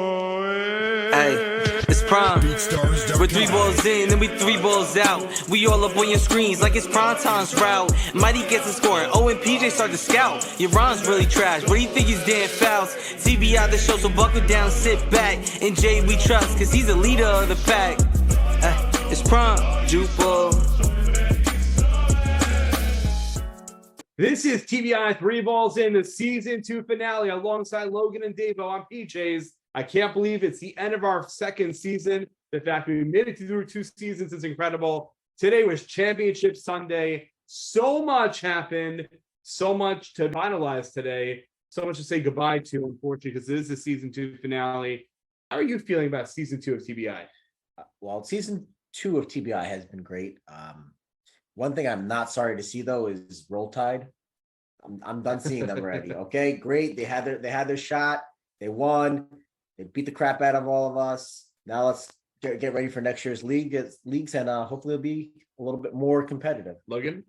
Hey, it's prime. We're 3 balls in, then we 3 balls out. We all up on your screens like it's prime time's route. Mighty gets a scoring. Oh, and PJ start to scout. Your rhymes really trash. What do you think he's damn fouls? TBI the show, so buckle down, sit back. And Jay we trust, cause he's the leader of the pack. It's prime, Jupo. This is TBI 3 balls in, the season 2 finale alongside Logan and Davo on PJs. I can't believe it's the end of our second season. The fact we made it through 2 seasons is incredible. Today was Championship Sunday. So much happened, so much to finalize today, so much to say goodbye to, unfortunately, because this is the season 2 finale. How are you feeling about season 2 of TBI? Well, season 2 of TBI has been great. One thing I'm not sorry to see though is Roll Tide. I'm done seeing them already. Okay, great. They had their shot. They won. They beat the crap out of all of us. Now let's get ready for next year's leagues, and hopefully it'll be a little bit more competitive. Logan?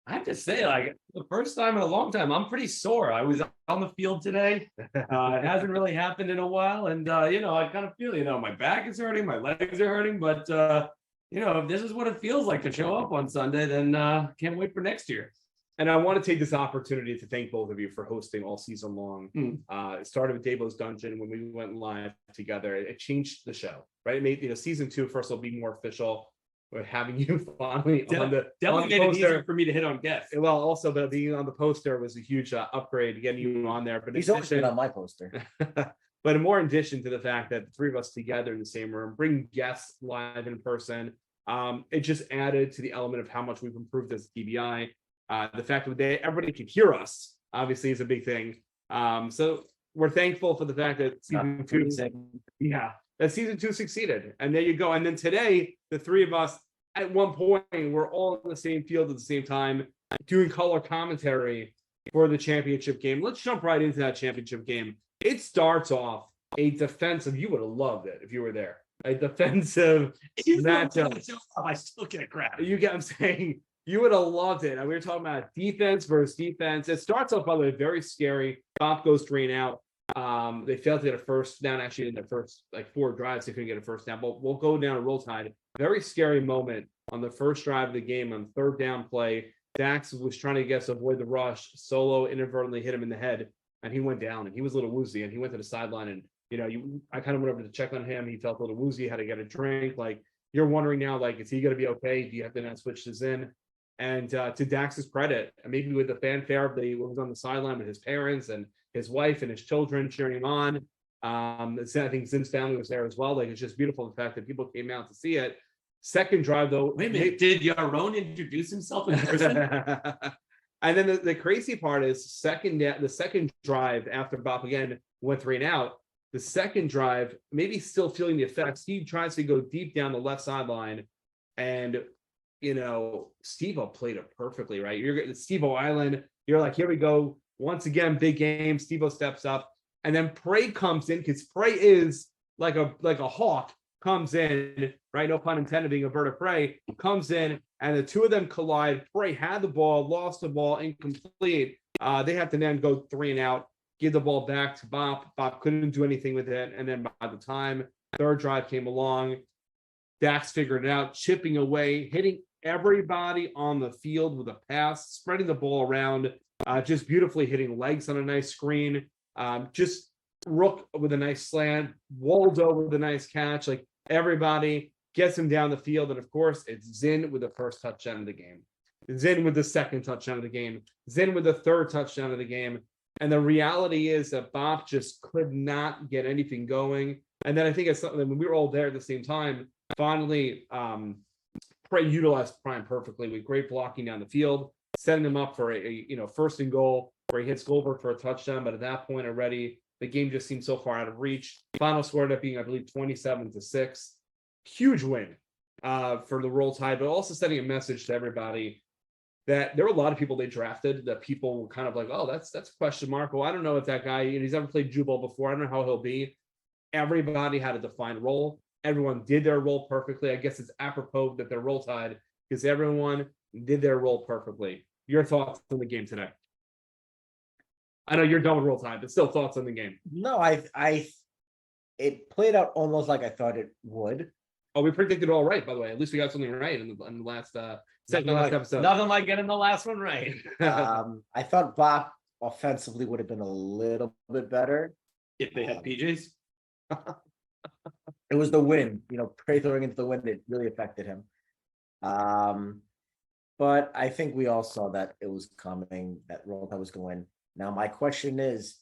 I have to say, like, the first time in a long time, I'm pretty sore. I was on the field today. It hasn't really happened in a while. And, I kind of feel, my back is hurting, my legs are hurting. But, if this is what it feels like to show up on Sunday, then can't wait for next year. And I want to take this opportunity to thank both of you for hosting all season long. It started with Davo's Dungeon when we went live together. It changed the show, right? It made season 2 first will be more official. We're having you finally on the Definitely made it easier for me to hit on guests. Well, also the being on the poster was a huge upgrade, getting you on there. But He's always been on my poster. But more in addition to the fact that the 3 of us together in the same room, bring guests live in person, it just added to the element of how much we've improved as TBI. The fact that everybody could hear us obviously is a big thing. So we're thankful for the fact that season 2, that season 2 succeeded. And there you go. And then today, the 3 of us at one point were all in the same field at the same time, doing color commentary for the championship game. Let's jump right into that championship game. It starts off a defensive. You would have loved it if you were there. A defensive matchup. I still get crap. You get what I'm saying? You would have loved it. And we were talking about defense versus defense. It starts off, by the way, very scary. Bop goes 3 and out. They failed to get a first down. Actually, in their first 4 drives, they couldn't get a first down. But we'll go down a Roll Tide. Very scary moment on the first drive of the game on 3rd down play. Dax was trying to avoid the rush. Solo inadvertently hit him in the head, and he went down. And he was a little woozy, and he went to the sideline. And I kind of went over to check on him. He felt a little woozy. Had to get a drink. You're wondering now, is he going to be okay? Do you have to now switch this in? And to Dax's credit, maybe with the fanfare of what was on the sideline with his parents and his wife and his children cheering him on. I think Zin's family was there as well. It's just beautiful, the fact that people came out to see it. Second drive, though. Wait a minute, did Yaron introduce himself in person? And then the crazy part is the second drive after Bop again went 3 and out. The second drive, maybe still feeling the effects. He tries to go deep down the left sideline, and Steve-O played it perfectly, right? You're Steve-O Island. You're like, here we go. Once again, big game. Steve-O steps up. And then Prey comes in, because Prey is like a hawk, comes in, right? No pun intended, being a bird of prey, comes in, and the 2 of them collide. Prey had the ball, lost the ball, incomplete. They have to then go 3 and out, give the ball back to Bop. Bop couldn't do anything with it. And then by the time 3rd drive came along, Dax figured it out, chipping away, hitting everybody on the field with a pass, spreading the ball around, just beautifully hitting legs on a nice screen. Just Rook with a nice slant, Waldo with a nice catch. Everybody gets him down the field. And of course, it's Zin with the first touchdown of the game, Zin with the second touchdown of the game, Zin with the 3rd touchdown of the game. And the reality is that Bop just could not get anything going. And then I think it's something that when we were all there at the same time, finally, Prey utilized Prime perfectly with great blocking down the field, setting him up for a 1st and goal where he hits Goldberg for a touchdown. But at that point already, the game just seemed so far out of reach. Final score ended up being, I believe, 27-6. Huge win for the Roll Tide, but also sending a message to everybody that there were a lot of people they drafted that people were kind of like, oh, that's a question mark. Well, I don't know if that guy, he's never played Jubal before. I don't know how he'll be. Everybody had a defined role. Everyone did their role perfectly. I guess it's apropos that they're Roll Tide because everyone did their role perfectly. Your thoughts on the game today? I know you're done with Roll Tide, but still thoughts on the game. No, I it played out almost like I thought it would. Oh, we predicted all right, by the way. At least we got something right in the last episode. Nothing like getting the last one right. I thought Bop offensively would have been a little bit better. If they had PJs. It was the wind, Prey throwing into the wind, it really affected him. But I think we all saw that it was coming, that Roll Tide was going. Now, my question is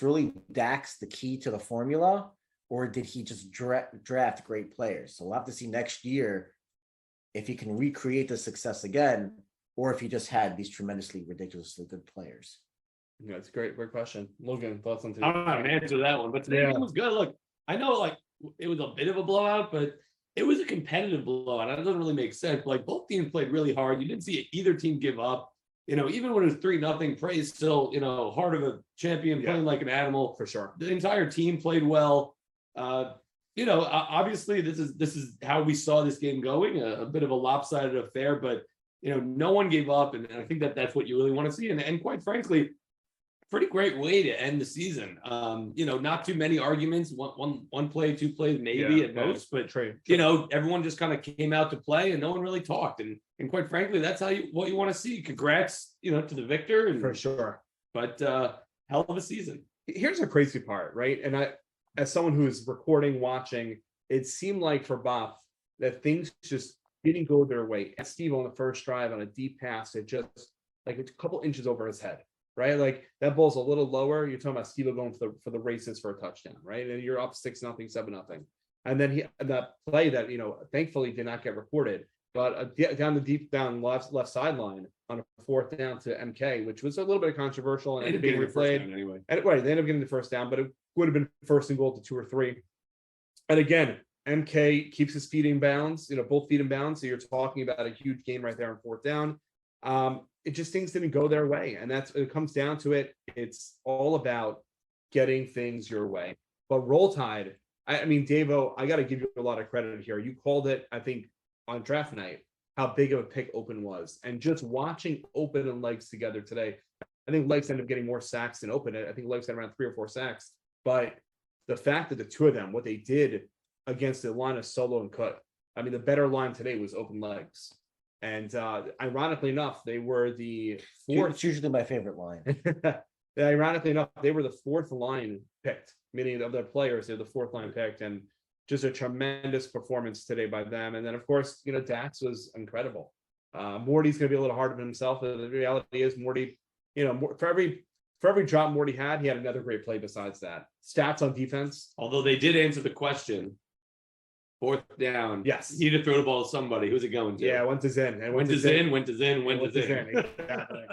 really Dax the key to the formula, or did he just draft great players? So we'll have to see next year if he can recreate the success again, or if he just had these tremendously, ridiculously good players. Yeah, it's a great question. Logan, thoughts on I don't have an answer to that one, but today it was good. Look, I know like it was a bit of a blowout, but it was a competitive blowout. That doesn't really make sense. Like both teams played really hard. You didn't see either team give up. Even when it was 3-0, Prey still, heart of a champion, playing like an animal. for sure. The entire team played well. Obviously this is how we saw this game going, a bit of a lopsided affair, but no one gave up, and I think that's what you really want to see. And quite frankly, pretty great way to end the season. Not too many arguments, one play, 2 plays, maybe at most, but everyone just kind of came out to play and no one really talked. And quite frankly, that's what you want to see. Congrats, to the victor. And, For sure. But hell of a season. Here's the crazy part, right? And I, as someone who is recording, watching, it seemed like for Bob that things just didn't go their way. And Steve on the first drive on a deep pass, it just like a couple inches over his head. Right, like that ball's a little lower. You're talking about Steve going for the races for a touchdown, right? And you're up 6-0, 7-0, and then that play that thankfully did not get recorded, but down the deep down left sideline on a 4th down to MK, which was a little bit controversial and ended up being replayed anyway. And right, they ended up getting the first down, but it would have been 1st and goal to 2 or 3. And again, MK keeps his feet in bounds, both feet in bounds. So you're talking about a huge gain right there on 4th down. It just things didn't go their way. And it comes down to it. It's all about getting things your way. But Roll Tide, I mean, Davo, I got to give you a lot of credit here. You called it, I think, on draft night, how big of a pick Open was. And just watching Open and Legs together today, I think Legs ended up getting more sacks than Open. I think Legs had around 3 or 4 sacks. But the fact that the two of them, what they did against the line of Solo and Cut, I mean, the better line today was Open Legs. And ironically enough, they were the 4th. It's usually my favorite line. Ironically enough, they were the 4th line picked, meaning of their players, they're the 4th line picked, and just a tremendous performance today by them. And then, of course, Dax was incredible. Morty's going to be a little hard on himself. The reality is, Morty, for every drop Morty had, he had another great play besides that. Stats on defense. Although they did answer the question. 4th down. Yes. Need to throw the ball to somebody. Who's it going to? Yeah, went to Zen. And went to Zen. Exactly.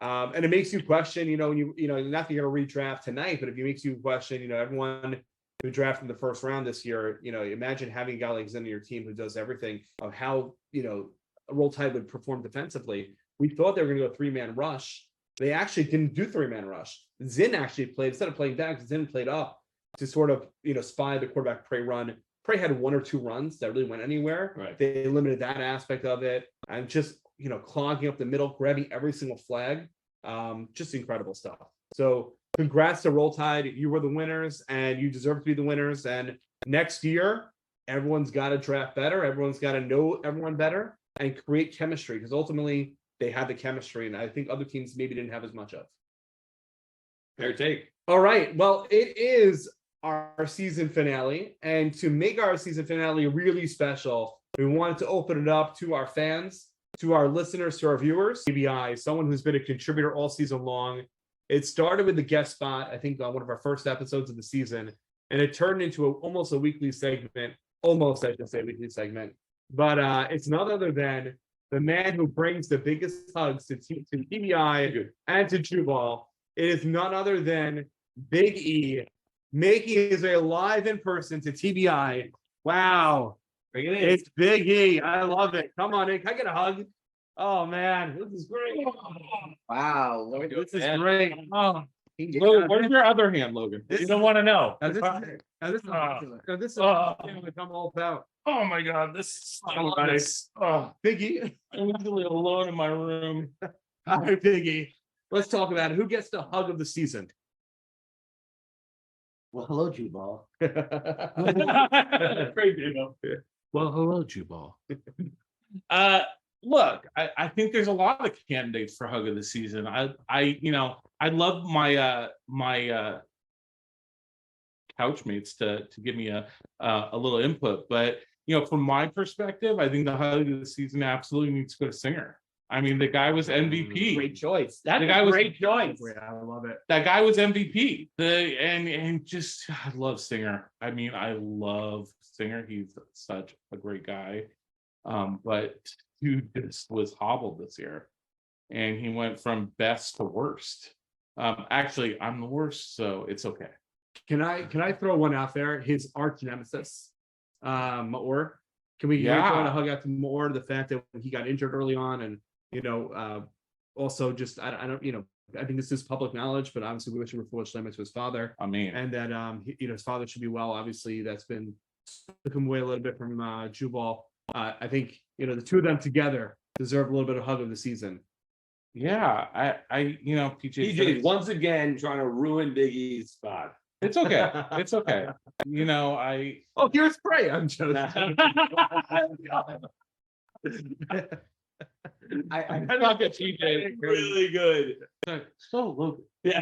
And it makes you question, not that you're going to redraft tonight, but if it makes you question, everyone who drafted the first round this year, imagine having a guy like Zen on your team who does everything of how, Roll Tide would perform defensively. We thought they were going to go 3-man rush. They actually didn't do 3-man rush. Zen actually played, instead of playing back, Zen played up to sort of, spy the quarterback Prey run. Prey had 1 or 2 runs that really went anywhere. Right. They limited that aspect of it and just, clogging up the middle, grabbing every single flag. Just incredible stuff. So congrats to Roll Tide. You were the winners and you deserve to be the winners. And next year, everyone's got to draft better. Everyone's got to know everyone better and create chemistry, because ultimately they had the chemistry. And I think other teams maybe didn't have as much of. Fair take. All right. Well, it is our season finale, and to make our season finale really special, we wanted to open it up to our fans, to our listeners, to our viewers. TBI, someone who's been a contributor all season long. It started with the guest spot, I think, on one of our first episodes of the season, and it turned into almost a weekly segment. Almost, I should say, weekly segment. But it's none other than the man who brings the biggest hugs to TBI and to Jubal. It is none other than Big E, making his way live in person to TBI. Wow. It's Big E. I love it. Come on in. Can I get a hug? Oh, man. This is great. Wow. This is great. Oh, Logan, where's your other hand, Logan? You don't want to know. Now this is what I'm all about. Oh my God, this is I love nice. Oh, Big E. I'm usually alone in my room. All right, Big E. Let's talk about it. Who gets the hug of the season? Well, hello, Jubal. Great, Dino. Well, hello, Jubal. Look, I think there's a lot of candidates for hug of the season. I love my couchmates to give me a little input, but from my perspective, I think the hug of the season absolutely needs to go to Singer. I mean, the guy was MVP. Great choice. That's The guy a was- great choice. I love it. That guy was MVP. And just I love Singer. I mean, I love Singer. He's such a great guy. But dude just was hobbled this year, and he went from best to worst. Actually, I'm the worst, so it's okay. Can I throw one out there? His arch nemesis, Maor. Can we throw Yeah. a hug out to Maor? The fact that he got injured early on, and also just I don't I think this is public knowledge, but obviously we wish him full limits to his father, I mean, and that his father should be well. Obviously, that's been took him away a little bit from Jubal. I think the two of them together deserve a little bit of hug of the season. yeah, PJ. PJ's once again trying to ruin Big E's spot. It's okay. It's okay. Oh, here's Frey. I'm just. I Look at PJ. Really good. So Logan. Yeah,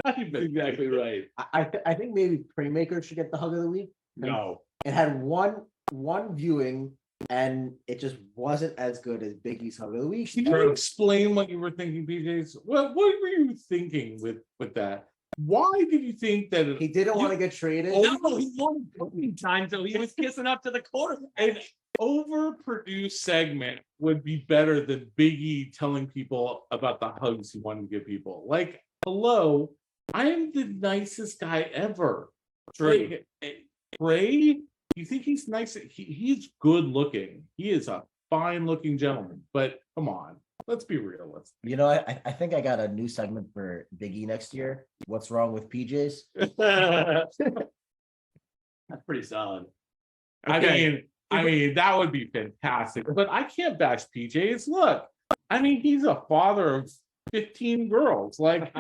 that's exactly right. I think maybe Praymaker should get the hug of the week. No. It had one viewing, and it just wasn't as good as Biggie's hug of the week. Can you explain what you were thinking, PJ's? What were you thinking with that? Why did you think that He didn't want to get traded. No, he won time, so he was kissing up to the corner. an overproduced segment would be better than Biggie telling people about the hugs he wanted to give people? Like, hello, I am the nicest guy ever. True. Ray, you think he's nice? He's good looking. He is a fine looking gentleman, but come on, let's be realistic. I think I got a new segment for Biggie next year. What's wrong with PJs? That's pretty solid. I mean, that would be fantastic. But I can't bash PJs. Look, I mean, he's a father of 15 girls. Like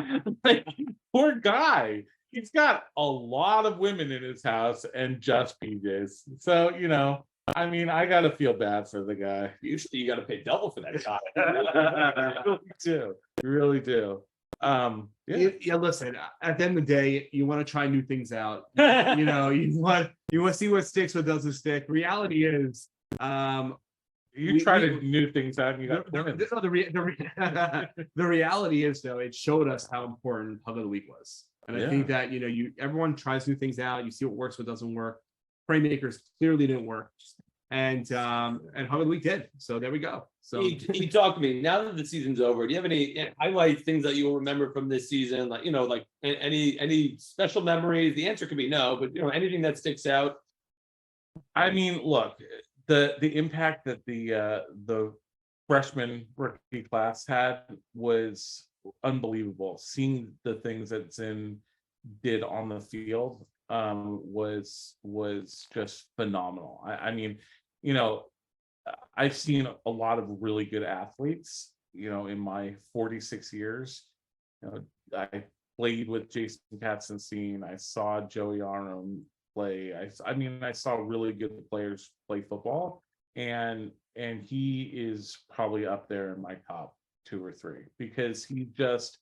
poor guy. He's got a lot of women in his house and just PJs. So, I mean, I gotta feel bad for the guy. Usually you got to pay double for that shot. I really do. Really do. Yeah. Listen. At the end of the day, you want to try new things out. You want to see what sticks, what doesn't stick. Reality is, You try to new things out and you got the reality is though, it showed us how important Hug of the Week was. And I think that everyone tries new things out, you see what works, what doesn't work. Praymakers clearly didn't work. And Hug of the Week did. So there we go. So You talk to me now that the season's over. Do you have any highlight things that you'll remember from this season? Like like any special memories? The answer could be no, but anything that sticks out. I mean, look, the impact that the freshman rookie class had was unbelievable. Seeing the things that Zinn did on the field was just phenomenal. I mean, I've seen a lot of really good athletes, in my 46 years. I played with Jason Katzenstein. I saw Joey Arnold play. I saw really good players play football, and he is probably up there in my top 2 or 3 because he just,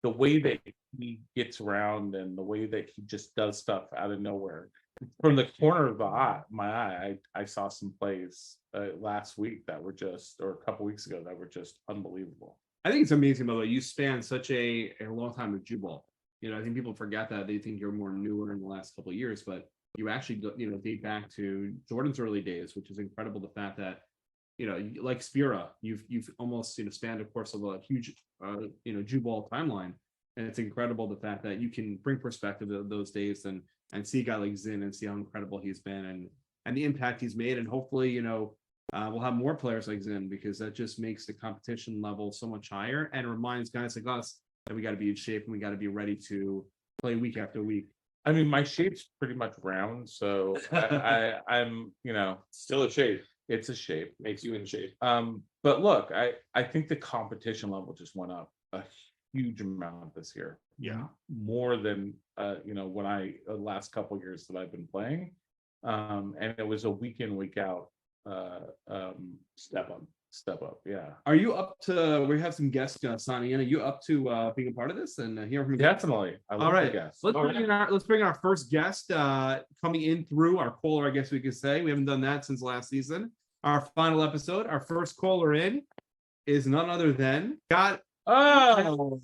the way that he gets around and the way that he just does stuff out of nowhere. From the corner of my eye, I saw some plays last week that were just, or a couple weeks ago, that were just unbelievable. I think it's amazing, by the way, you span such a long time with Jubal. I think people forget that. They think you're more newer in the last couple of years, but you actually date back to Jordan's early days, which is incredible. The fact that like Spira, you've almost spanned a course of a huge Jubal timeline, and it's incredible the fact that you can bring perspective to those days and see a guy like Zinn and see how incredible he's been and the impact he's made, and hopefully we'll have more players like Zinn, because that just makes the competition level so much higher and reminds guys like us that we got to be in shape and we got to be ready to play week after week. I mean, my shape's pretty much round, so I'm Still a shape. it's a shape. Makes you in shape. But look, I think the competition level just went up a huge amount this year. Yeah. More than when last couple years that I've been playing. And it was a week in, week out step up. Yeah. Are you up to? We have some guests signing in. Are you up to being a part of this and hearing from guests? Definitely. I All love right, the guests. let's bring our first guest coming in through our caller. I guess we could say we haven't done that since last season. Our final episode. Our first caller in is none other than Scott. Oh,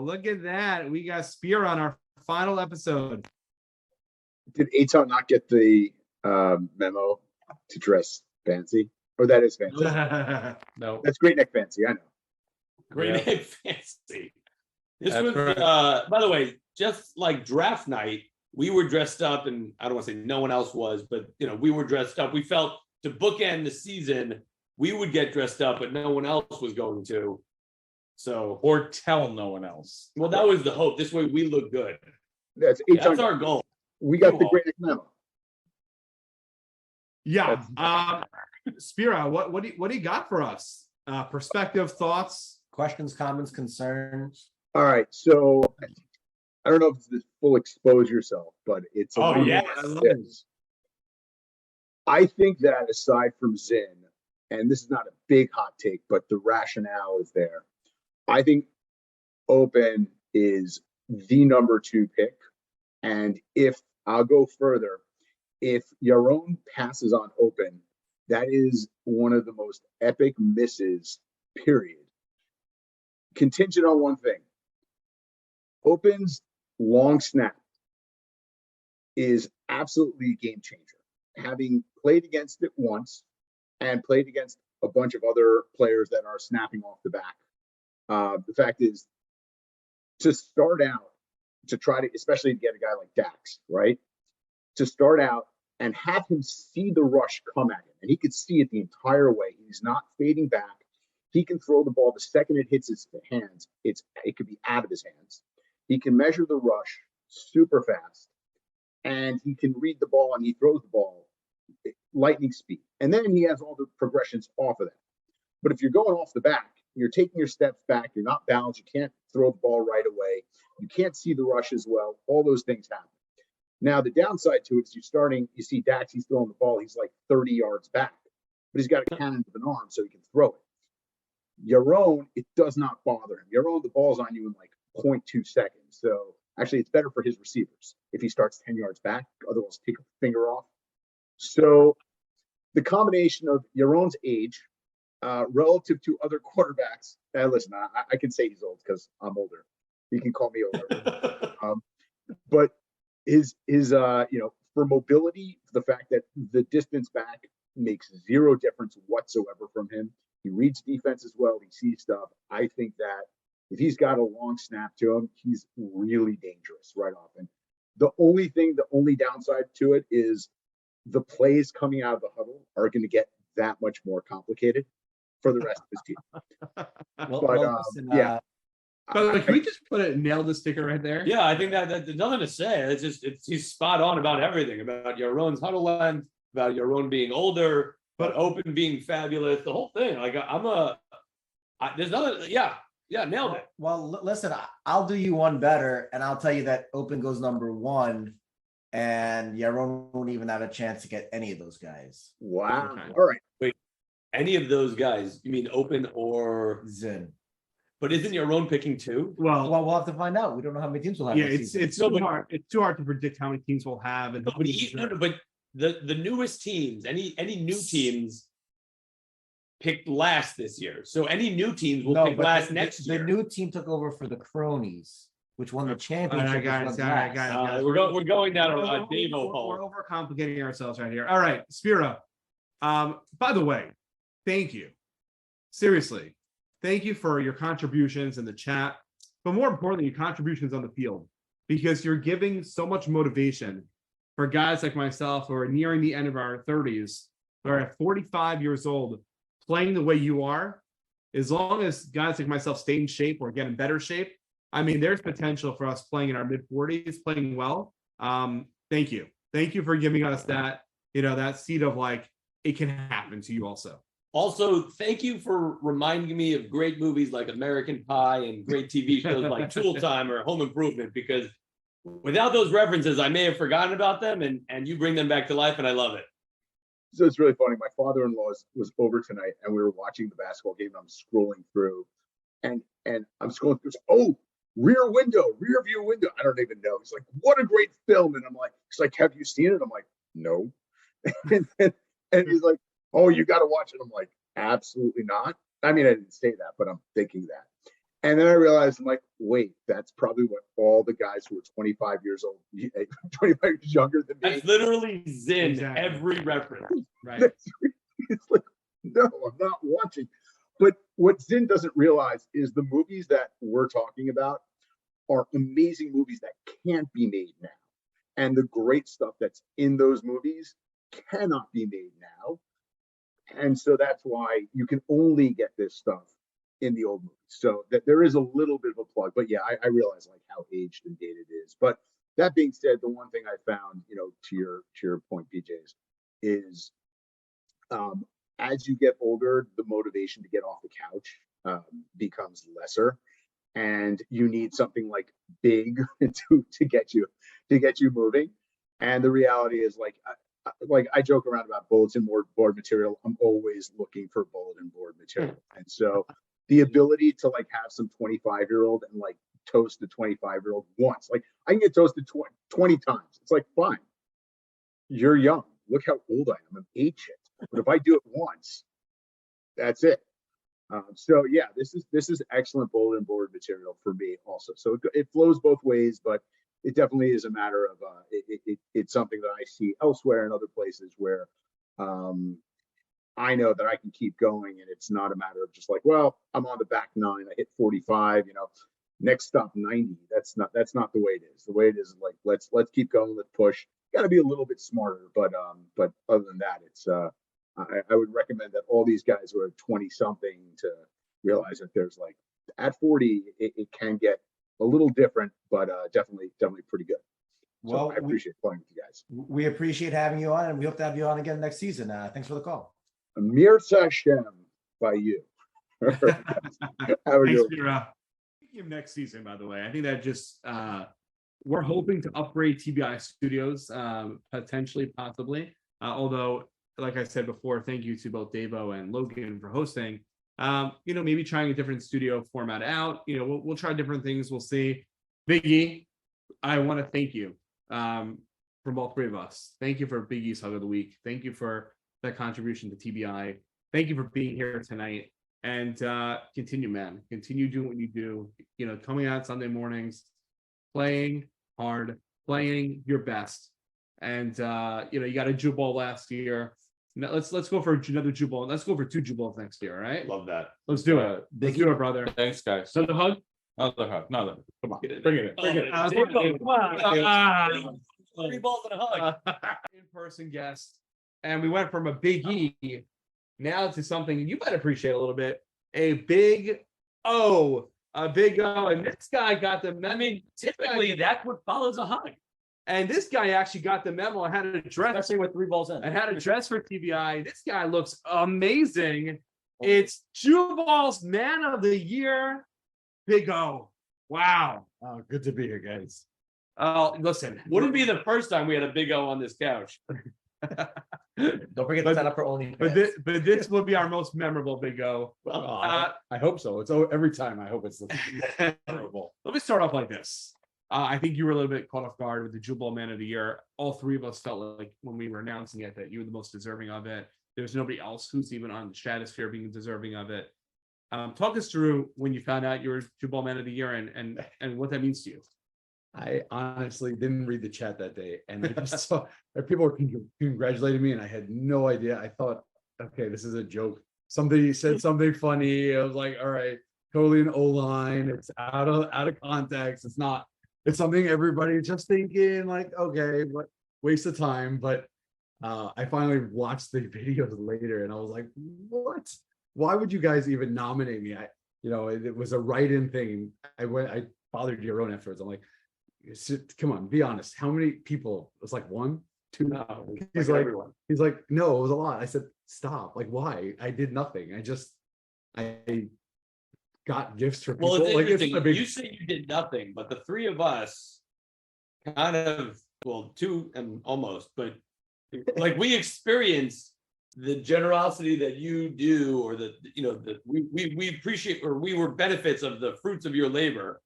Look at that! We got Spear on our final episode. Did Aton not get the memo to dress fancy? Or that is fancy. no. That's great neck fancy, I know. Great Yeah. Egg Fancy. This That's was, right. by the way, just like draft night, we were dressed up, and I don't want to say no one else was, but we were dressed up. We felt to bookend the season, we would get dressed up, but no one else was going to. So, Or tell no one else. well, that was the hope. This way, we look good. That's That's Aton. our goal. We got the Cool. great neck memo. Yeah, Spira, what do you got for us? Perspective, thoughts. Questions, comments, concerns. All right, so I don't know if it's this full expose yourself, but it's a Oh, little yes. like this. I think that aside from Zin, and this is not a big hot take, but the rationale is there. I think Open is the number 2 pick. And if I'll go further, if Yaron passes on Open, that is one of the most epic misses, period. Contingent on one thing. Open's long snap is absolutely a game changer. Having played against it once and played against a bunch of other players that are snapping off the back, the fact is, to start out, to try to, especially to get a guy like Dax, right? To start out and have him see the rush come at him, and he could see it the entire way. He's not fading back. He can throw the ball the second it hits his hands. It could be out of his hands. He can measure the rush super fast, and he can read the ball, and he throws the ball lightning speed. And then he has all the progressions off of that. But if you're going off the back, you're taking your steps back, you're not balanced, you can't throw the ball right away, you can't see the rush as well, all those things happen. Now, the downside to it is you see Dax, he's throwing the ball, he's like 30 yards back, but he's got a cannon of an arm so he can throw it. Yaron, it does not bother him. Yaron, the ball's on you in like 0.2 seconds. So actually, it's better for his receivers if he starts 10 yards back, otherwise take a finger off. So the combination of Yaron's age relative to other quarterbacks, listen, I can say he's old because I'm older. He can call me older. But his for mobility, the fact that the distance back makes zero difference whatsoever from him. He reads defense as well. He sees stuff. I think that if he's got a long snap to him, he's really dangerous right off. And the only downside to it is the plays coming out of the huddle are going to get that much more complicated for the rest of his team. Listen, yeah. But can we just nail the sticker right there? Yeah, I think that there's nothing to say. He's spot on about everything, about Yaron's huddle length, about Yaron being older, but Open being fabulous, the whole thing. Like there's nothing. Yeah, nailed it. Well, listen, I'll do you one better, and I'll tell you that Open goes number 1, and Yaron won't even have a chance to get any of those guys. Wow. Okay. All right. Any of those guys? You mean Open or Zin. But isn't Yaron picking 2? Well, Well, we'll have to find out. We don't know how many teams will have. yeah, this it's season. too hard. It's too hard to predict how many teams we'll have and But the newest teams, any new teams picked last this year. So any new teams will pick but last next year. The new team took over for the Cronies, which won the championship. All right, guys, which was all right, last. guys. We're going down a We're Davo hole. overcomplicating ourselves right here. All right, Spira. By the way, thank you. Seriously, thank you for your contributions in the chat, but more importantly, your contributions on the field, because you're giving so much motivation for guys like myself who are nearing the end of our 30s, who are at 45 years old, playing the way you are. As long as guys like myself stay in shape or get in better shape, I mean, there's potential for us playing in our mid-40s, playing well. Thank you. Thank you for giving us that, that seed of like, it can happen to you also. Also, thank you for reminding me of great movies like American Pie and great TV shows like Tool Time or Home Improvement, because without those references, I may have forgotten about them, and you bring them back to life, and I love it. So it's really funny. My father-in-law was over tonight, and we were watching the basketball game. And I'm scrolling through, and I'm scrolling through. Oh, Rear View Window. I don't even know. He's like, what a great film. And I'm like, he's like, have you seen it? I'm like, no. and he's like, oh, you got to watch it. I'm like, absolutely not. I mean, I didn't say that, but I'm thinking that. And then I realized, I'm like, wait, that's probably what all the guys who are 25 years old, 25 years younger than me. That's literally Zin, Exactly. every reference. Right. It's like, no, I'm not watching. But what Zin doesn't realize is the movies that we're talking about are amazing movies that can't be made now. And the great stuff that's in those movies cannot be made now. And so that's why you can only get this stuff in the old movies. So that there is a little bit of a plug. But yeah, I realize like how aged and dated it is. But that being said, the one thing I found, to your point, PJs, is as you get older, the motivation to get off the couch becomes lesser, and you need something like big to get you moving. And the reality is, like I joke around about bulletin board material. I'm always looking for bulletin board material, and so the ability to like have some 25-year-old and like toast a 25-year-old once, like I can get toasted 20 times. It's like, fine, you're young. Look how old I am. I'm ancient. But if I do it once, that's it. So yeah, this is excellent bulletin board material for me also. So it flows both ways, but it definitely is a matter of it's something that I see elsewhere in other places where I know that I can keep going, and it's not a matter of just like, well, I'm on the back nine, I hit 45, next stop 90. That's not the way it is. The way it is like, let's keep going, let's push. Got to be a little bit smarter, but other than that, it's I would recommend that all these guys who are 20 something to realize that there's like at 40 it can get a little different, but definitely pretty good. So Well, I appreciate playing with you guys. we appreciate having you on, and we hope to have you on again next season. Thanks for the call. Amir Sashem by you. Have a Thanks, good one. Mira. Speaking of next season, by the way, I think that just we're hoping to upgrade TBI Studios, potentially, possibly. Although, like I said before, thank you to both Davo and Logan for hosting. Maybe trying a different studio format out. We'll try different things. We'll see. Biggie, I want to thank you from all three of us. Thank you for Biggie's Hug of the Week. Thank you for that contribution to TBI. Thank you for being here tonight. And continue, man. Continue doing what you do. Coming out Sunday mornings, playing hard, playing your best. And you got a Jew Ball last year. Now, let's go for another Jew Ball. Let's go for 2 Jew Balls next year, all right? Love that. Let's do it. Let's do it, brother. Thanks, guys. So the hug. Another hug. Another. Come on. Get it. Bring it in. Bring it. Come on. 3 balls and a hug. In-person guest. And we went from a Big E now to something you might appreciate a little bit. A Big O. A Big O. And this guy got the memo. I mean, typically that's what follows a hug. And this guy actually got the memo. I had a dress. Especially with 3 balls in. I had a dress for TBI. This guy looks amazing. It's Jew Ball's Man of the Year, Big O. Wow. Oh, good to be here, guys. Oh, listen. Wouldn't be the first time we had a big O on this couch. Don't forget to sign up for OnlyFans. But this will be our most memorable Big O. I hope so. It's every time. I hope it's terrible. Let me start off like this. I think you were a little bit caught off guard with the Jew Ball Man of the Year. All three of us felt like when we were announcing it that you were the most deserving of it. There's nobody else who's even on the stratosphere being deserving of it. Talk us through when you found out you were Jew Ball Man of the Year and what that means to you. I honestly didn't read the chat that day, and I just saw that people were congratulating me, and I had no idea. I thought, okay, this is a joke. Somebody said something funny. I was like, all right, totally an O-line. It's out of context. It's not. It's something everybody's just thinking, like, okay, what waste of time. But I finally watched the videos later, and I was like, what? Why would you guys even nominate me? It was a write-in thing. I bothered Yaron afterwards. I'm like, come on, be honest. How many people? It was like 1, 2. No, He's like, no, it was a lot. I said, stop. Like, why? I did nothing. I got gifts for people. Well, it's Like, interesting. a big, You say you did nothing, but the three of us kind of, well, two and almost, but like we experience the generosity that you do, or the, you know, that we appreciate, or we were benefits of the fruits of your labor.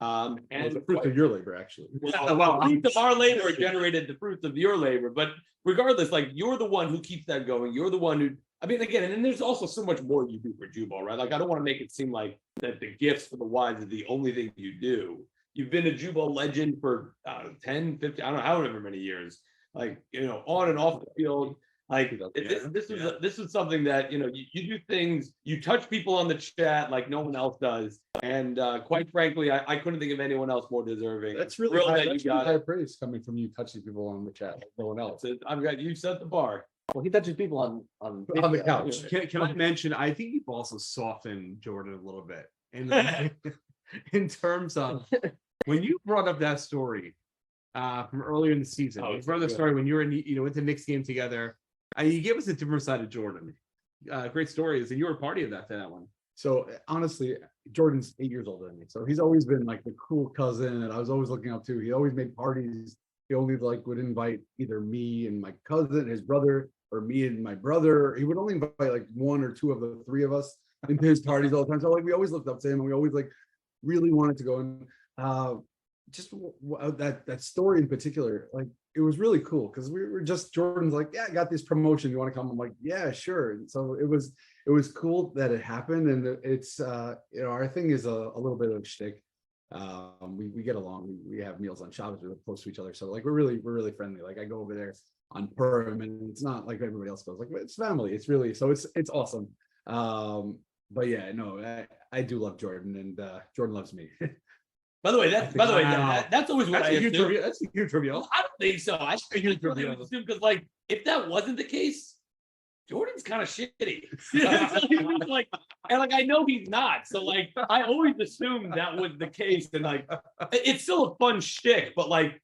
and the fruits of your labor, actually. Well, the fruits of our labor generated the fruits of your labor, but regardless, like, you're the one who keeps that going. You're the one who, I mean, again, and then there's also so much more you do for Jubal, right? Like, I don't want to make it seem like that the gifts for the wives is the only thing you do. You've been a Jubal legend for 10, 15, I don't know, however many years, like, you know, on and off the field. Like, this is something that, you know, you do things, you touch people on the chat like no one else does. And quite frankly, I couldn't think of anyone else more deserving. That's really Thrilled high, that you got high it. praise coming from you touching people on the chat, like no one else. I've got, you set the bar. Well, he touches people on On the video. couch. Can I mention? I think you've also softened Jordan a little bit, in terms of when you brought up that story from earlier in the season. Oh, You it's brought the good. story when you were in, you know, went to Knicks game together, and you gave us a different side of Jordan. Great stories, and you were a party of that one. So honestly, Jordan's 8 years older than me. So he's always been like the cool cousin that I was always looking up to. He always made parties. He only like would invite either me and my cousin, his brother, or me and my brother. He would only invite like one or two of the three of us into his parties all the time. So like we always looked up to him, and we always like really wanted to go. And just that story in particular, like it was really cool because we were just, Jordan's like, yeah, I got this promotion. You want to come? I'm like, yeah, sure. And so it was cool that it happened, and it's you know, our thing is a little bit of shtick. We get along. We have meals on Shabbos. We're close to each other, so like we're really friendly. Like I go over there on Purim, and it's not like everybody else goes. Like it's family. It's really, so it's awesome. But yeah, no, I do love Jordan, and Jordan loves me. By the way, Wow. that's always what That's I a huge assume. reveal. That's a huge reveal. I don't think so. I think because, like, if that wasn't the case, Jordan's kind of shitty. Like, and like I know he's not. So like I always assumed that was the case, and like it's still a fun shtick, but like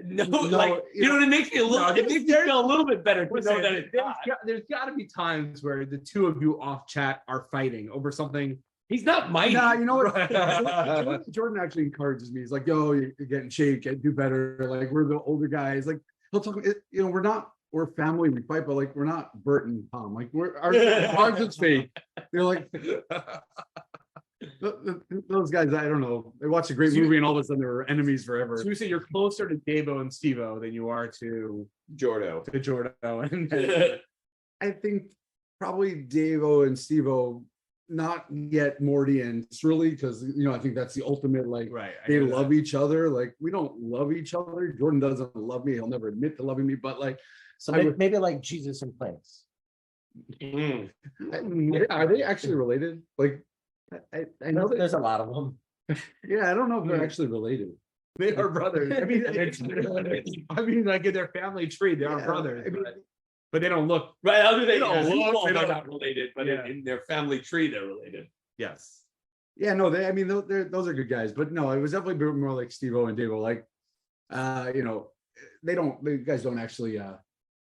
no, like you know, it makes me a little. It makes me feel a little bit better to know that it's not. There's got to be times where the two of you off chat are fighting over something. He's not mighty. Nah, you know what? Jordan actually encourages me. He's like, "Yo, you're getting shape, do better." Like we're the older guys. Like he'll talk. You know, we're family. We fight, but like we're not Bert and Tom. Like ours is fake. They're like those guys. I don't know. They watch a great movie and all of a sudden they're enemies forever. So we say you're closer to Davo and Stevo than you are to Jordo. Jordo. And I think probably Davo and Stevo. Not yet Morty and Shirley, because you know I think that's the ultimate, like right, they love each other. Like we don't love each other. Jordan doesn't love me. He'll never admit to loving me, but like So maybe like Jesus and Planks. are they actually related? Like I know There's a lot of them. yeah, I don't know if they're actually related. They are brothers. I mean, like in their family tree, they are Yeah, brothers. I mean, but they don't look. Right, other than don't look, they're they don't- not related, but Yeah. in their family tree, they're related. Yes. yeah, no, I mean those are good guys, but no, it was definitely more like Steve-O and Davo. Like you know, you guys don't actually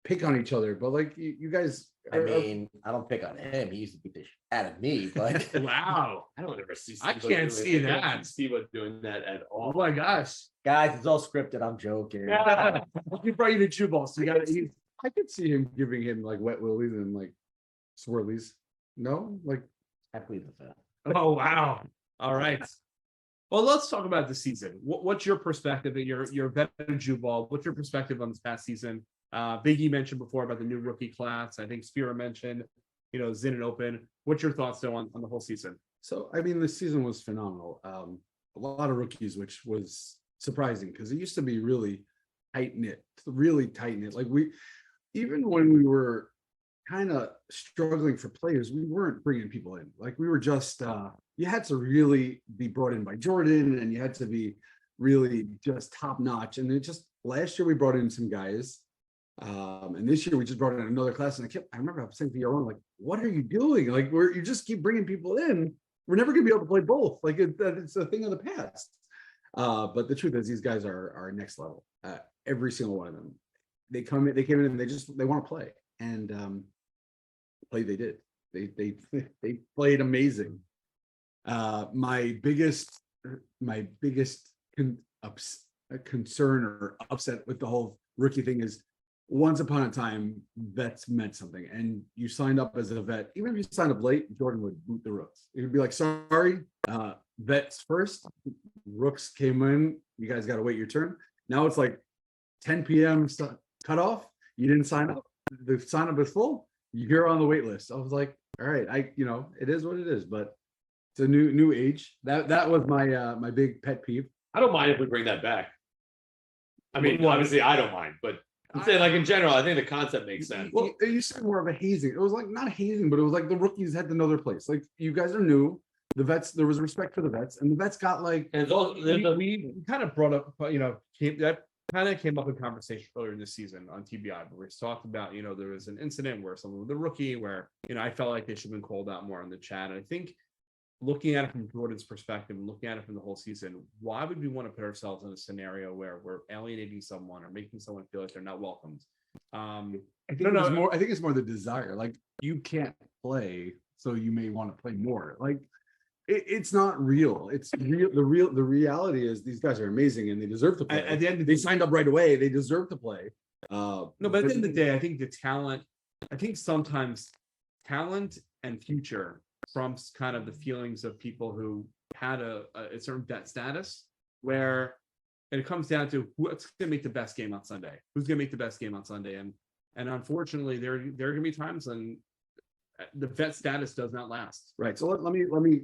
pick on each other, but like you guys I mean, I don't pick on him. He used to beat the shit out of me, but Wow. I don't ever see. I Steve-O can't doing- see I can't that. see Steve-O doing that at Oh all. my gosh. guys, it's all scripted. I'm joking. He brought you to chew balls. So you got to. I could see him giving him like wet willies and like swirlies. No, like I plead the fifth. Oh wow! All right. Well, let's talk about the season. What's your perspective? You're a veteran Jubal. What's your perspective on this past season? Biggie mentioned before about the new rookie class. I think Spira mentioned, you know, Zin and Open. What's your thoughts though on the whole season? so. I mean, the season was phenomenal. A lot of rookies, which was surprising because it used to be really tight knit, Like even when we were kind of struggling for players, we weren't bringing people in. Like we were just, you had to really be brought in by Jordan, and you had to be really just top notch. And it just last year we brought in some guys, and this year we just brought in another class. And I remember I was saying to Yaron, like, what are you doing? Like you just keep bringing people in. We're never going to be able to play both. Like it's a thing of the past. But the truth is, these guys are next level. Every single one of them. They came in and they want to play. And play they did. They played amazing. My biggest concern or upset with the whole rookie thing is once upon a time vets meant something, and you signed up as a vet. Even if you signed up late, Jordan would boot the rooks. It would be like, sorry, vets first, rooks came in, you guys got to wait your turn. Now it's like 10 p.m. cutoff. You didn't sign up. The sign up is full. You're on the wait list. I was like, all right, it is what it is, but it's a new age. That was my big pet peeve. I don't mind if we bring that back. I mean, Well, obviously I don't mind, but I'm saying like in general, I think the concept makes sense. Well, it used to be more of a hazing. It was like not hazing, but it was like the rookies had to know their place. Like you guys are new. The vets, there was respect for the vets, and the vets got like. And it's also, We kind of brought up, that kind of came up in conversation earlier this season on TBI, but we talked about, there was an incident where someone with a rookie where, I felt like they should have been called out more on the chat. And I think looking at it from Jordan's perspective and looking at it from the whole season, why would we want to put ourselves in a scenario where we're alienating someone or making someone feel like they're not welcomed? I think it's more the desire. Like you can't play, so you may want to play more. Like it's not real. It's real. The reality is these guys are amazing and they deserve to play. At the end of they signed up right away. They deserve to play. No, but at the end of the day, I think sometimes talent and future trumps kind of the feelings of people who had a certain debt status where it comes down to who's going to make the best game on Sunday. Who's going to make the best game on Sunday? And unfortunately, there are going to be times when the vet status does not last. Right. So let me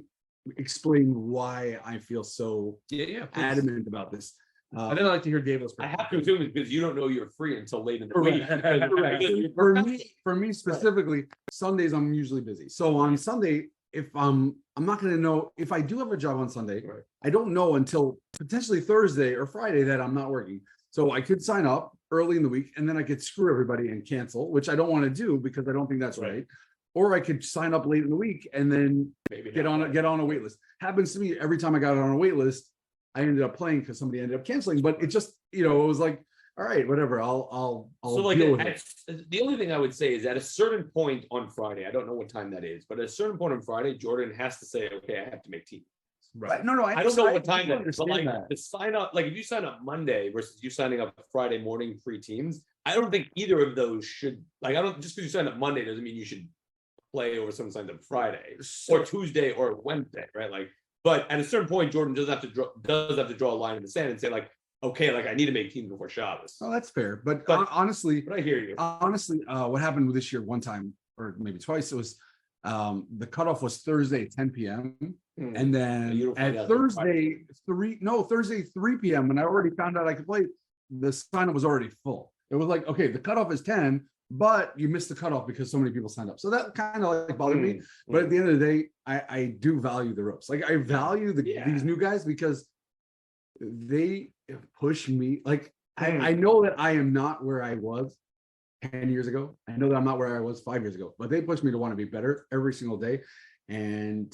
explain why I feel so adamant about this. I didn't like to hear David's. I have to assume it's because you don't know you're free until late in the Correct. week. For me specifically, Sundays I'm usually busy. So on Sunday, if I'm not going to know if I do have a job on Sunday. Right. I don't know until potentially Thursday or Friday that I'm not working. So I could sign up early in the week and then I could screw everybody and cancel, which I don't want to do because I don't think that's right. Or I could sign up late in the week and then get on a wait list. Happens to me every time I got on a wait list, I ended up playing because somebody ended up canceling. But it just, it was like, all right, whatever. I'll So like deal with it. the only thing I would say is at a certain point on Friday, I don't know what time that is, but at a certain point on Friday, Jordan has to say, okay, I have to make team. Right. No, I don't know what time that is, but like that. to sign up, like if you sign up Monday versus you signing up Friday morning, 3 teams, I don't think either of those should, like, I don't, just because you sign up Monday doesn't mean you should play over someone signed up Friday or Tuesday or Wednesday, right? Like, but at a certain point, Jordan does have to draw a line in the sand and say like, okay, like I need to make teams before Shabbos. Oh, that's fair. But honestly, I hear you. Honestly, what happened this year one time or maybe twice, it was the cutoff was Thursday at 10 p.m. And then at Thursday 3 p.m. when I already found out I could play, the sign up was already full. It was like, okay, the cutoff is 10, but you missed the cutoff because so many people signed up. So that kind of like bothered me. But at the end of the day, I do value the ropes. Like I value these new guys because they push me. Like I know that I am not where I was 10 years ago. I know that I'm not where I was 5 years ago, but they push me to want to be better every single day. And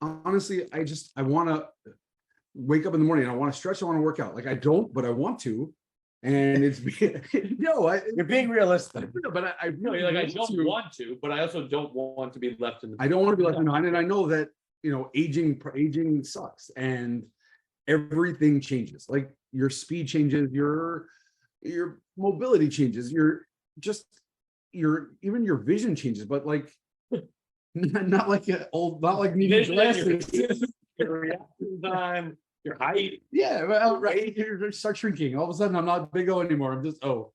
honestly, I want to wake up in the morning and I want to stretch. I want to work out. Like I don't, but I want to. And it's you're being realistic. But I really like I don't want to, but I also don't want to be left in. I don't want to be left behind, and I know that aging sucks, and everything changes. Like your speed changes, your mobility changes, even your vision changes. But like not like needing glasses. Your reaction time. Your height. Yeah, well, right. You start shrinking. All of a sudden, I'm not big O anymore. I'm just O.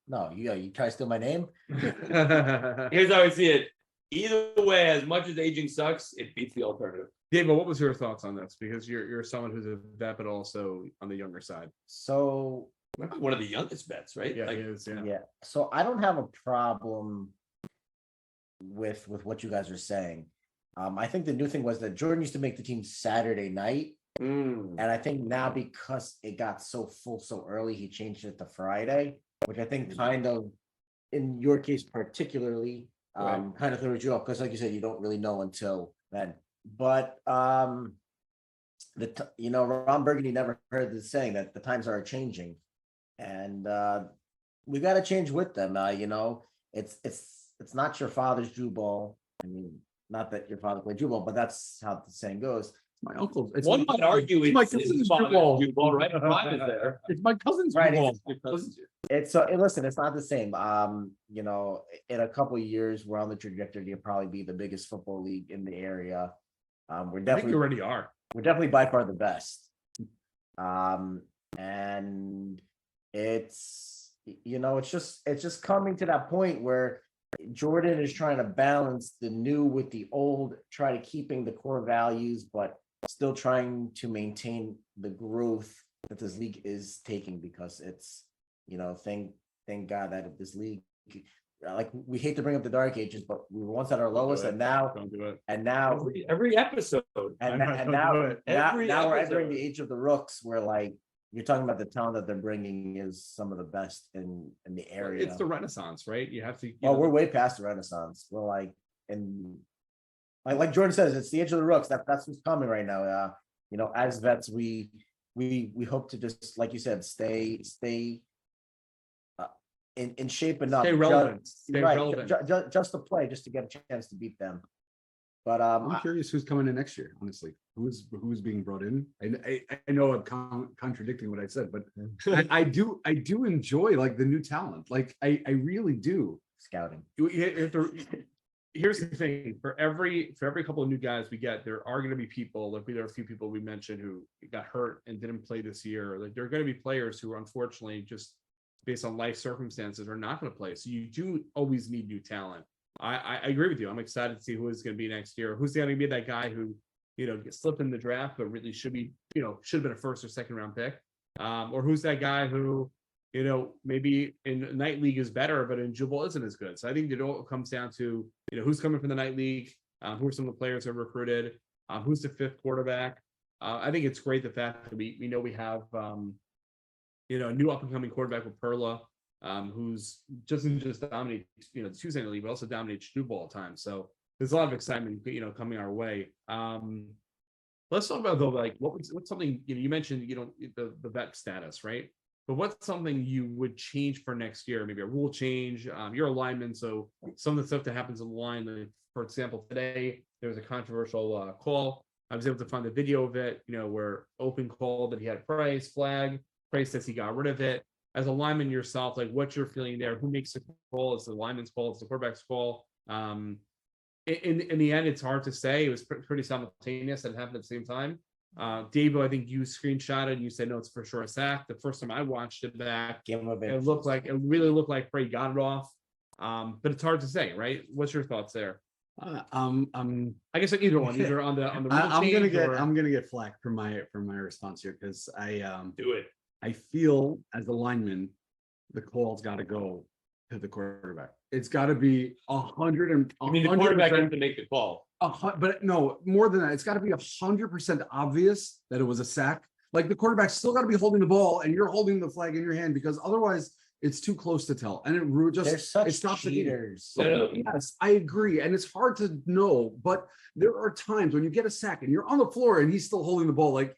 No, you try to steal my name. Here's how I see it. Either way, as much as aging sucks, it beats the alternative. David, what was your thoughts on this? Because you're someone who's a vet, but also on the younger side. So one of the youngest vets, right? Yeah, like, he is, yeah. So I don't have a problem with what you guys are saying. I think the new thing was that Jordan used to make the team Saturday night. And I think now because it got so full so early, he changed it to Friday, which I think kind of, in your case particularly, kind of throws you off because, like you said, you don't really know until then. But Ron Burgundy never heard the saying that the times are changing, and we got to change with them. It's it's not your father's Jew ball. I mean, not that your father played Jew ball, but that's how the saying goes. My uncle. It's One might argue it's my it's cousin's his father's ball. Jew ball, right? Mine is there. It's my cousin's Right, ball. It's listen, it's not the same. You know, in a couple of years, we're on the trajectory to probably be the biggest football league in the area. We're I think you definitely already are. we're definitely by far the best. And it's it's just coming to that point where Jordan is trying to balance the new with the old, try to keeping the core values, but still trying to maintain the growth that this league is taking, because it's, thank God that this league, like, we hate to bring up the dark ages, but we were once at our lowest, and now Don't do it. Every episode. and Don't now do it. now Every we're episode. entering the age of the rooks, where, like, you're talking about the talent that they're bringing is some of the best in the area. It's the Renaissance, right? You have to. We're way past the Renaissance. We're like, and like Jordan says, it's the age of the rooks. That's what's coming right now. As vets, we hope to just, like you said, stay in shape enough. Stay relevant. Stay Right, relevant. just to play, just to get a chance to beat them. But I'm curious who's coming in next year. Honestly, who's being brought in? I know I'm contradicting what I said, but I do enjoy, like, the new talent. Like, I really do. Scouting. Here's the thing: for every couple of new guys we get, there are going to be people. Like, there are a few people we mentioned who got hurt and didn't play this year. Like, there are going to be players who, unfortunately, just based on life circumstances, are not going to play. So you do always need new talent. I agree with you. I'm excited to see who is going to be next year. Who's going to be that guy who, gets slipped in the draft, but really should have been a first or second round pick, or who's that guy who, maybe in night league is better, but in Jubal isn't as good. So I think it all comes down to, who's coming from the night league, who are some of the players who are recruited, who's the fifth quarterback. I think it's great the fact that we know we have, a new up and coming quarterback with Perla, who's doesn't just dominate, the Tuesday night league, but also dominates Jubal at times. So there's a lot of excitement, coming our way. Let's talk about, though, like, what's something, you mentioned, the vet status, right? But what's something you would change for next year? Maybe a rule change. You're a lineman, so some of the stuff that happens in the line, like, for example, today there was a controversial call. I was able to find the video of it, where Open called that he had Price flag. Price says he got rid of it. As a lineman yourself, like, what's your feeling there? Who makes the call? It's the lineman's call. It's the quarterback's call. In the end, it's hard to say. It was pretty simultaneous and happened at the same time. Davo, I think you screenshotted and you said, no, it's for sure a sack. The first time I watched it back, it really looked like Frey got it off. But it's hard to say, right? What's your thoughts there? I guess, like, either one, either on the I'm gonna get flack for my response here, because Do it. I feel, as a lineman, the call's got to go to the quarterback. It's got to be 100 and I mean, the quarterback has to make the call. But no, more than that, it's got to be 100% obvious that it was a sack. Like, the quarterback's still got to be holding the ball, and you're holding the flag in your hand, because otherwise it's too close to tell, and They're such stops the game. cheaters. Yes, I agree, and it's hard to know, but there are times when you get a sack and you're on the floor and he's still holding the ball, like,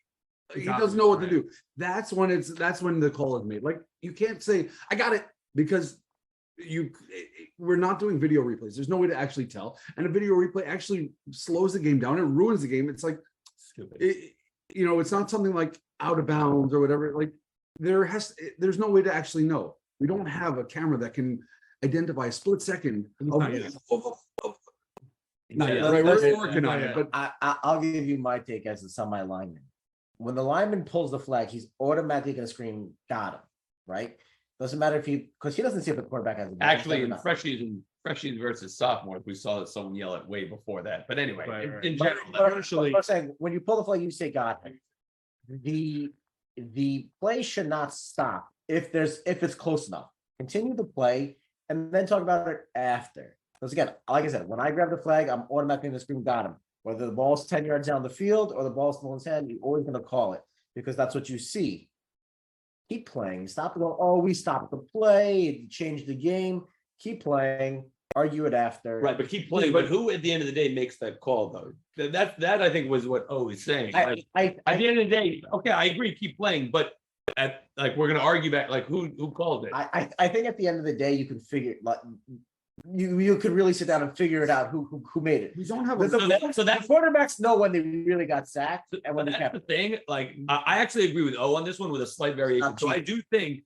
he doesn't know what to do. That's when the call is made. Like, you can't say I got it, because we're not doing video replays. There's no way to actually tell, and a video replay actually slows the game down. It ruins the game. It's like, it's not something like out of bounds or whatever. Like, there's no way to actually know. We don't have a camera that can identify a split second. Not yet, right? We're working on it, but I'll give you my take as a semi lineman. When the lineman pulls the flag, he's automatically going to scream, "Got him!" Right? Doesn't matter because he doesn't see if the quarterback has a ball. Actually, in freshies versus sophomores, we saw someone yell it way before that. But anyway, Right. in general, I'm saying, when you pull the flag, you say "Got him." The play should not stop if it's close enough. Continue the play and then talk about it after. Because again, like I said, when I grab the flag, I'm automatically going to scream "Got him." Whether the ball's 10 yards down the field or the ball's still in his hand, you're always going to call it, because that's what you see. Keep playing. Stop going, "Oh, we stopped the play, changed the game." Keep playing. Argue it after. right, but keep playing. But who at the end of the day makes that call, though? That I think was what O is saying. At the end of the day, okay, I agree, keep playing, but we're gonna argue back, like, who called it? I think at the end of the day, you can figure, like, you could really sit down and figure it out who made it. We don't have The, a. the, the quarterbacks know when they really got sacked and when they That's kept the it. thing. Like, I actually agree with O on this one with a slight variation. Not So I cheap. do think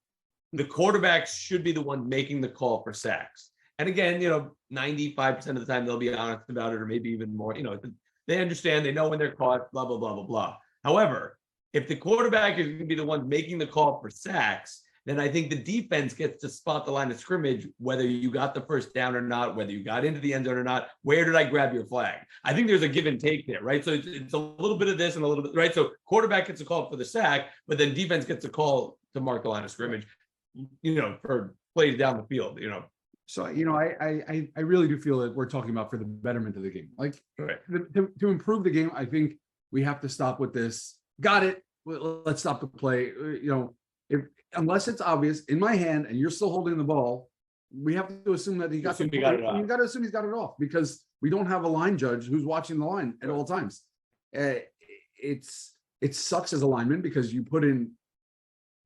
the quarterbacks should be the one making the call for sacks. And again, 95% of the time they'll be honest about it, or maybe even more. They understand, they know when they're caught, blah, blah, blah, blah, blah. However, if the quarterback is going to be the one making the call for sacks, then I think the defense gets to spot the line of scrimmage, whether you got the first down or not, whether you got into the end zone or not. Where did I grab your flag? I think there's a give and take there, right? So it's a little bit of this and a little bit, right? So quarterback gets a call for the sack, but then defense gets a call to mark the line of scrimmage, for plays down the field, So I really do feel that we're talking about for the betterment of the game. Like Right. to improve the game, I think we have to stop with this. Got it. Let's stop the play. Unless it's obvious in my hand and you're still holding the ball, we have to assume that he got Assume he got it off. You got to assume he's got it off because we don't have a line judge who's watching the line at all times. It sucks as a lineman because you put in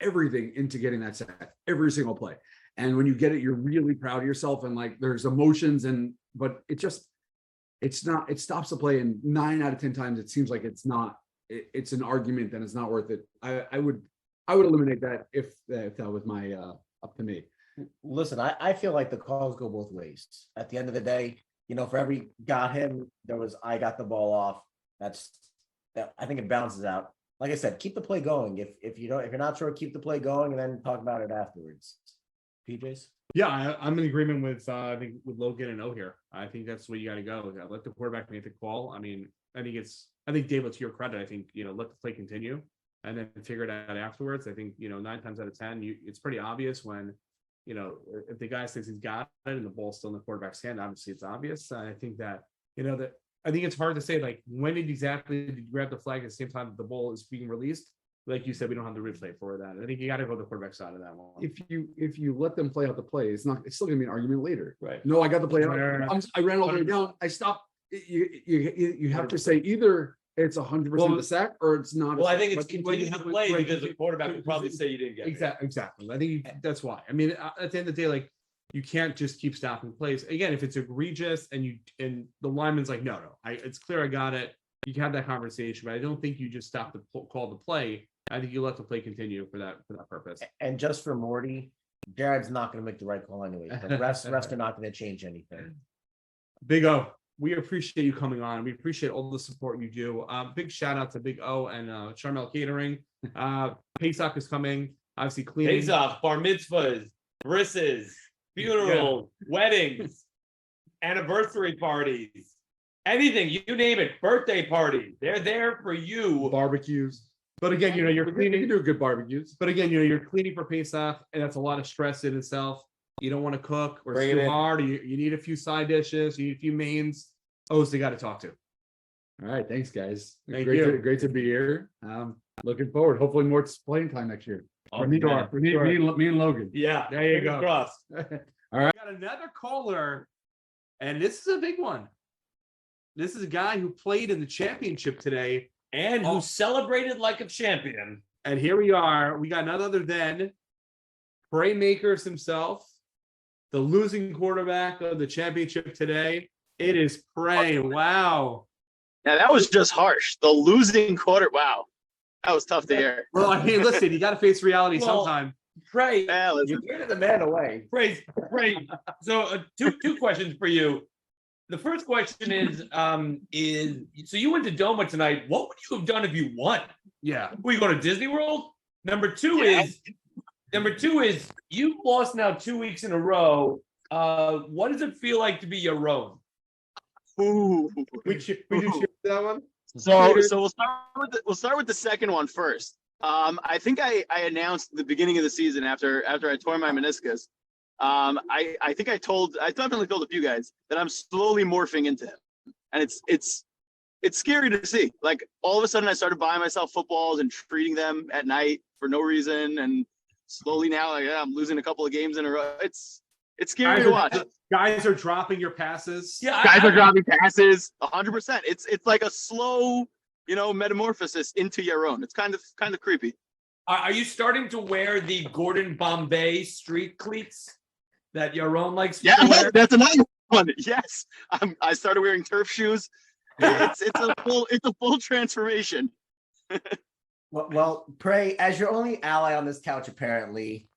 everything into getting that sack every single play. And when you get it, you're really proud of yourself and like there's emotions but it stops the play. And 9 out of 10 times, it seems like it's an argument and it's not worth it. I would eliminate that if that was my up to me. Listen, I feel like the calls go both ways. At the end of the day, for every got him, there was I got the ball off. I think it balances out. Like I said, keep the play going. If you're not sure, keep the play going and then talk about it afterwards. PJs? Yeah, I'm in agreement with I think with Logan and O here. I think that's the way you got to go. Let the quarterback make the call. I mean, I think David, to your credit, I think let the play continue and then figure it out afterwards. I think 9 times out of 10, it's pretty obvious when if the guy says he's got it and the ball's still in the quarterback's hand. Obviously, it's obvious. I think that I think it's hard to say like when exactly did you grab the flag at the same time that the ball is being released. Like you said, we don't have the replay for that. I think you got to go the quarterback side of that one. If you let them play out the play, it's still gonna be an argument later. Right. No, I got the play out. Right. I ran all the way down. I stopped. You have to say either it's 100% the sack or it's not. Well, I think it's But continuing to play because the quarterback would probably say you didn't get it. Exactly. I think that's why. I mean, at the end of the day, like you can't just keep stopping plays. Again, if it's egregious and the lineman's like, no, it's clear I got it. You can have that conversation, but I don't think you just stop the call the play. I think you let the play continue for that purpose. And just for Morty, Jared's not going to make the right call anyway. The rest are not going to change anything. Big O, we appreciate you coming on. We appreciate all the support you do. Big shout out to Big O and Charmel Catering. Pesach is coming. Obviously, cleaning. Pays off, bar mitzvahs, brisses, funerals, weddings, anniversary parties, anything, you name it, birthday parties. They're there for you. barbecues. But again, you're You cleaning. can do good barbecues. But again, you're cleaning for Pesach, and that's a lot of stress in itself. You don't want to cook or Bring it's it too in. hard. Or you need a few side dishes. You need a few mains. O's they got to talk to. All right, thanks guys. Thank great you. great to be here. Looking forward. Hopefully more playing time next year. Oh, me, man. me and Logan. Yeah, There you fingers go. crossed. We got another caller, and this is a big one. This is a guy who played in the championship today, And who celebrated like a champion. and here we are. We got none other than Praymakers himself, the losing quarterback of the championship today. It is Pray. Wow. Yeah, that was just harsh. The losing quarter. Wow. That was tough to hear. Well, I mean, listen, you got to face reality Well, sometime. Pray, Yeah, listen. You're giving the man away. Pray. So two questions for you. The first question is so you went to Doma tonight. What would you have done if you won? Yeah. Were you going to Disney World? Number two is you've lost now 2 weeks in a row. What does it feel like to be your own? Ooh. We do cheer for that one. So we'll start with the second one first. I think I announced the beginning of the season after I tore my meniscus. I think I definitely told a few guys that I'm slowly morphing into him, and it's scary to see. Like all of a sudden, I started buying myself footballs and treating them at night for no reason, and slowly now, like I'm losing a couple of games in a row. It's scary to watch. Guys are dropping your passes. Yeah, Guys are dropping passes 100%. It's like a slow, metamorphosis into your own. It's kind of creepy. Are you starting to wear the Gordon Bombay street cleats? that Yaron likes Yeah, to wear? that's another one. Yes, I started wearing turf shoes. It's a full transformation. Well, Pray, as your only ally on this couch, apparently.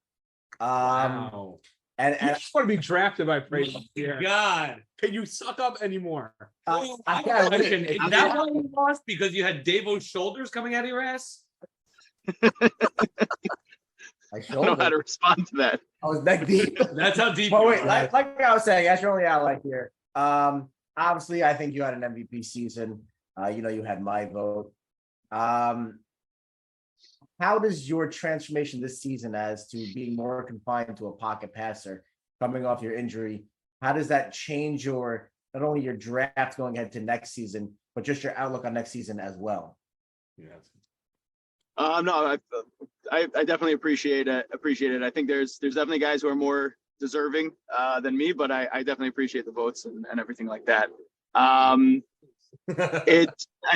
Wow. You And just want to be drafted by Brady. God. Can you suck up anymore? I gotta Question, wait. is that why you lost? Because you had Davo's shoulders coming out of your ass? My I don't know how to shoulder. respond to that. I was neck deep. That's how deep. Well, you wait, are. like I was saying, as your only ally here. Obviously, I think you had an MVP season. You had my vote. How does your transformation this season as to being more confined to a pocket passer, coming off your injury, how does that change your not only your draft going ahead to next season, but just your outlook on next season as well? No, I definitely appreciate it. I think there's definitely guys who are more deserving than me, but I definitely appreciate the votes and everything like that. I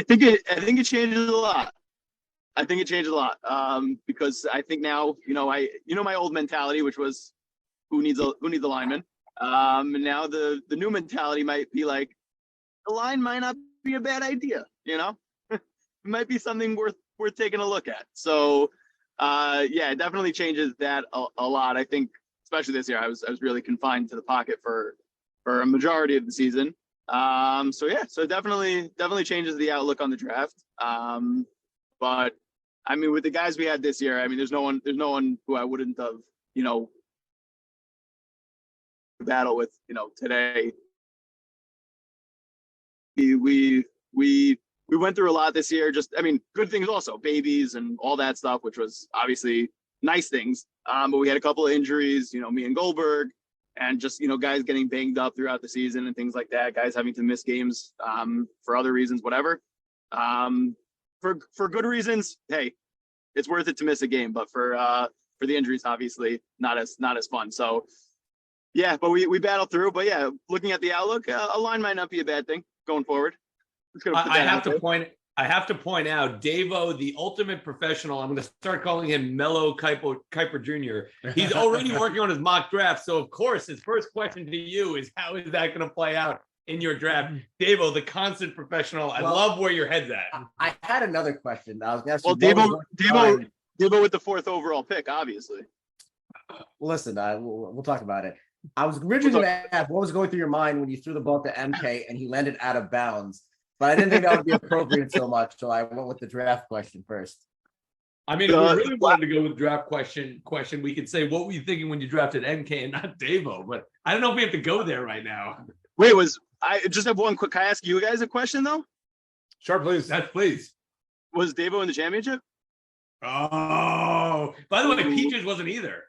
think it changes a lot. I think it changes a lot because I think now my old mentality, which was who needs a lineman. And now the new mentality might be like the line might not be a bad idea. It might be something worth taking a look at. So it definitely changes that a lot. I think especially this year I was really confined to the pocket for a majority of the season. So it definitely changes the outlook on the draft. But I mean, with the guys we had this year, I mean, there's no one who I wouldn't have, battle with, today. We went through a lot this year. Just, I mean, good things also, babies and all that stuff, which was obviously nice things. But we had a couple of injuries, me and Goldberg, and just, guys getting banged up throughout the season and things like that. Guys having to miss games for other reasons, whatever. For good reasons, hey, it's worth it to miss a game. But for the injuries, obviously not as fun. So yeah, but we battled through. But yeah, looking at the outlook, a line might not be a bad thing going forward. I have to point out Davo, the ultimate professional. I'm going to start calling him Mello Kuiper Jr. He's already working on his mock draft. So of course, his first question to you is, how is that going to play out in your draft? Davo, the constant professional. I love where your head's at. I had another question. I was going to ask well, Davo with the 4th overall pick, obviously. Listen, we'll talk about it. I was originally going to ask what was going through your mind when you threw the ball to MK and he landed out of bounds, but I didn't think that would be appropriate so much, so I went with the draft question first. I mean, if we really wanted to go with draft question, we could say, what were you thinking when you drafted MK and not Davo? But I don't know if we have to go there right now. Wait, I just have one quick. Can I ask you guys a question though? Sure, please. Please. Was Davo in the championship? Oh, by the way, Peaches wasn't either.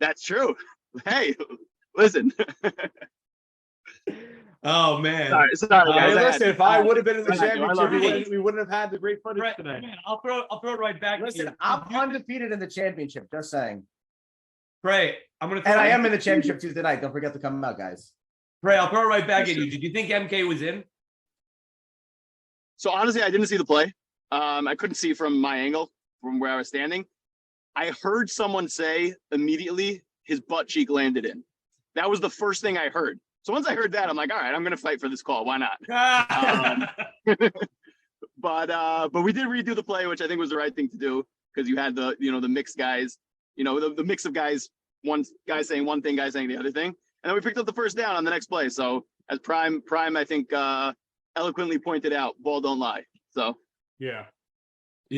That's true. Hey, listen. Oh man. Sorry, guys. Listen, if I would have been in the I love you. championship, we wouldn't have had the great footage Right, today. man, I'll throw it right back. Listen, to you. I'm undefeated in the championship, just saying. Pray. I'm gonna. And I am in the championship Tuesday night. Don't forget to come out, guys. Pray. I'll throw it right back at you. Did you think MK was in? So honestly, I didn't see the play. I couldn't see from my angle, from where I was standing. I heard someone say immediately his butt cheek landed in. That was the first thing I heard. So once I heard that, I'm like, all right, I'm going to fight for this call. Why not? But we did redo the play, which I think was the right thing to do, because you had the mixed guys, the mix of guys, one guy saying one thing, guy saying the other thing. And then we picked up the first down on the next play. So as Prime, I think, eloquently pointed out, ball don't lie. So Yeah,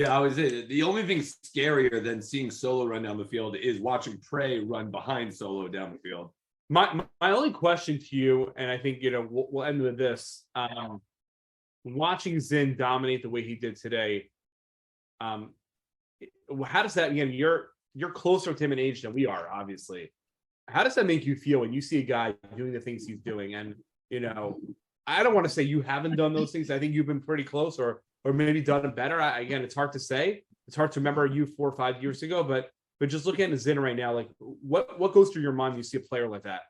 I was the only thing scarier than seeing Solo run down the field is watching Prey run behind Solo down the field. My only question to you, and I think we'll end with this: watching Zin dominate the way he did today, how does that? Again, you're closer to him in age than we are, obviously. How does that make you feel when you see a guy doing the things he's doing? And I don't want to say you haven't done those things. I think you've been pretty close, or maybe done it better. Again, it's hard to say. It's hard to remember you 4 or 5 years ago, but just looking at Zin right now, like what goes through your mind when you see a player like that?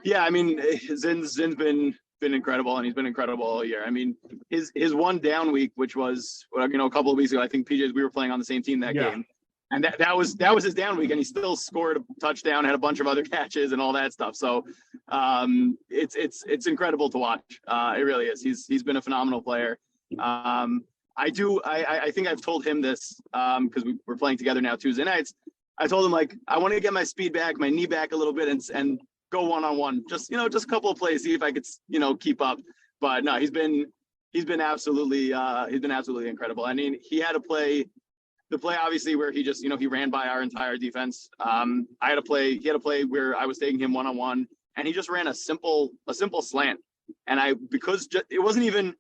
Yeah, I mean, Zin's been incredible, and he's been incredible all year. I mean, his one down week, which was a couple of weeks ago. I think PJs, we were playing on the same team that game. And that was his down week, and he still scored a touchdown, had a bunch of other catches and all that stuff. So it's incredible to watch. It really is. He's been a phenomenal player. I think I've told him this because we're playing together now Tuesday nights. I told him, like, I want to get my speed back, my knee back a little bit, and go one-on-one. Just a couple of plays, see if I could keep up. But no, he's been absolutely incredible. I mean, he had a play. The play, obviously, where he just, he ran by our entire defense. He had a play where I was taking him one-on-one, and he just ran a simple slant. And it wasn't even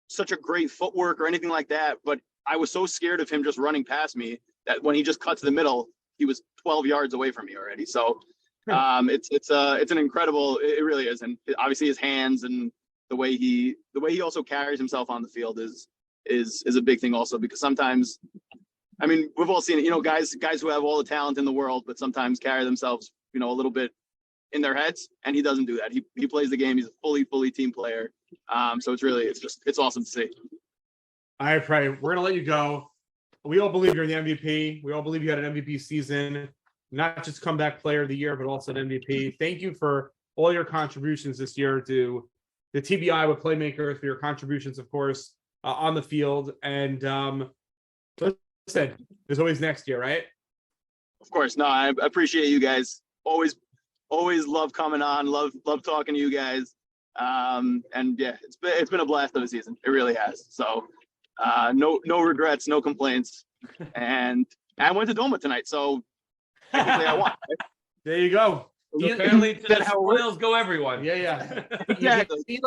such a great footwork or anything like that, but I was so scared of him just running past me that when he just cut to the middle, he was 12 yards away from me already. So it's an incredible, it really is. And obviously his hands and the way he also carries himself on the field is a big thing also, because sometimes, I mean, we've all seen it, guys who have all the talent in the world, but sometimes carry themselves, a little bit in their heads, and he doesn't do that. He plays the game. He's a fully team player. So it's awesome to see. All right, Prey, we're gonna let you go. We all believe you're the MVP. We all believe you had an MVP season, not just comeback player of the year, but also an MVP. Thank you for all your contributions this year to the TBI with Playmakers, for your contributions, of course, on the field. And listen, there's always next year, right? Of course. No, I appreciate you guys. Always love coming on. Love talking to you guys. And yeah, it's been a blast of a season. It really has. So no regrets, no complaints. And I went to Doma tonight, so technically I won. There you go. Apparently, to the spoils go everyone. Yeah. Exactly. You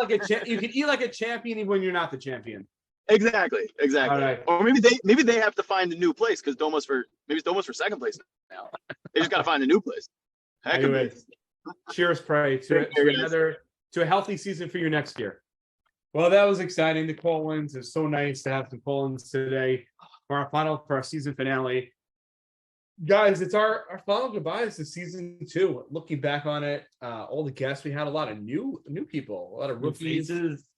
can eat like a champion even when you're not the champion. Exactly. All right. Or maybe they have to find a new place, because Doma's for second place now. They just got to find a new place. Heck of it. Cheers, Prey, to a healthy season for you next year. Well, that was exciting. The call-ins. It's so nice to have some call-ins today for our season finale. Guys, it's our final goodbyes to season 2. Looking back on it, all the guests, we had a lot of new people, a lot of rookies.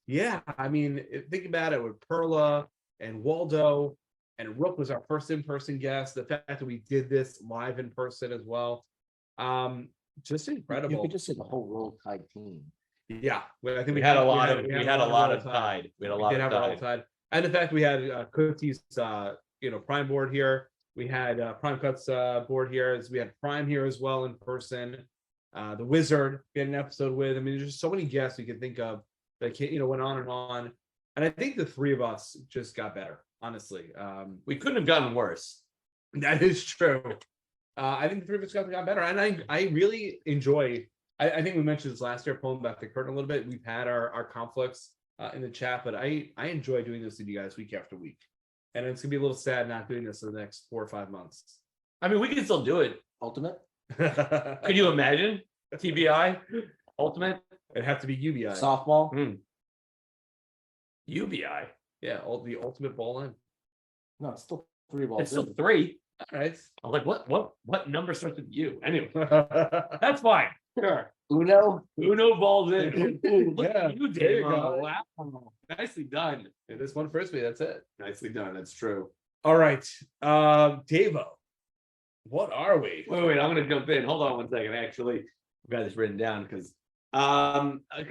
Yeah, I mean, think about it with Perla and Waldo, and Rook was our first in-person guest. The fact that we did this live in person as well, just incredible. You could just say the whole Roll Tide team. Yeah, I think We had a lot of tide. We had a lot of tide. And the fact we had Cookie's Prime board here. We had Prime Cuts board here. As we had Prime here as well in person. The Wizard, we had an episode with. I mean, there's just so many guests we could think of that went on and on. And I think the three of us just got better, honestly. We couldn't have gotten worse. That is true. I think the three of us got better. And I really enjoy, I think we mentioned this last year, pulling back the curtain a little bit. We've had our conflicts in the chat, but I enjoy doing this with you guys week after week. And it's going to be a little sad not doing this in the next 4 or 5 months. I mean, we can still do it. Ultimate? Could you imagine? TBI? Ultimate? It'd have to be UBI. Softball? UBI? Yeah, the ultimate ball in. No, it's still 3 balls. It's still 3. All right. I'm like, what number starts with U? Anyway, that's fine. Sure. Uno balls in. Look Yeah, at you, there you Dave. go. Wow. Nicely done. It is one frisbee. That's it. Nicely done. That's true. All right. Davo, what are we? Wait, I'm gonna jump in. Hold on one second. Actually, I've got this written down because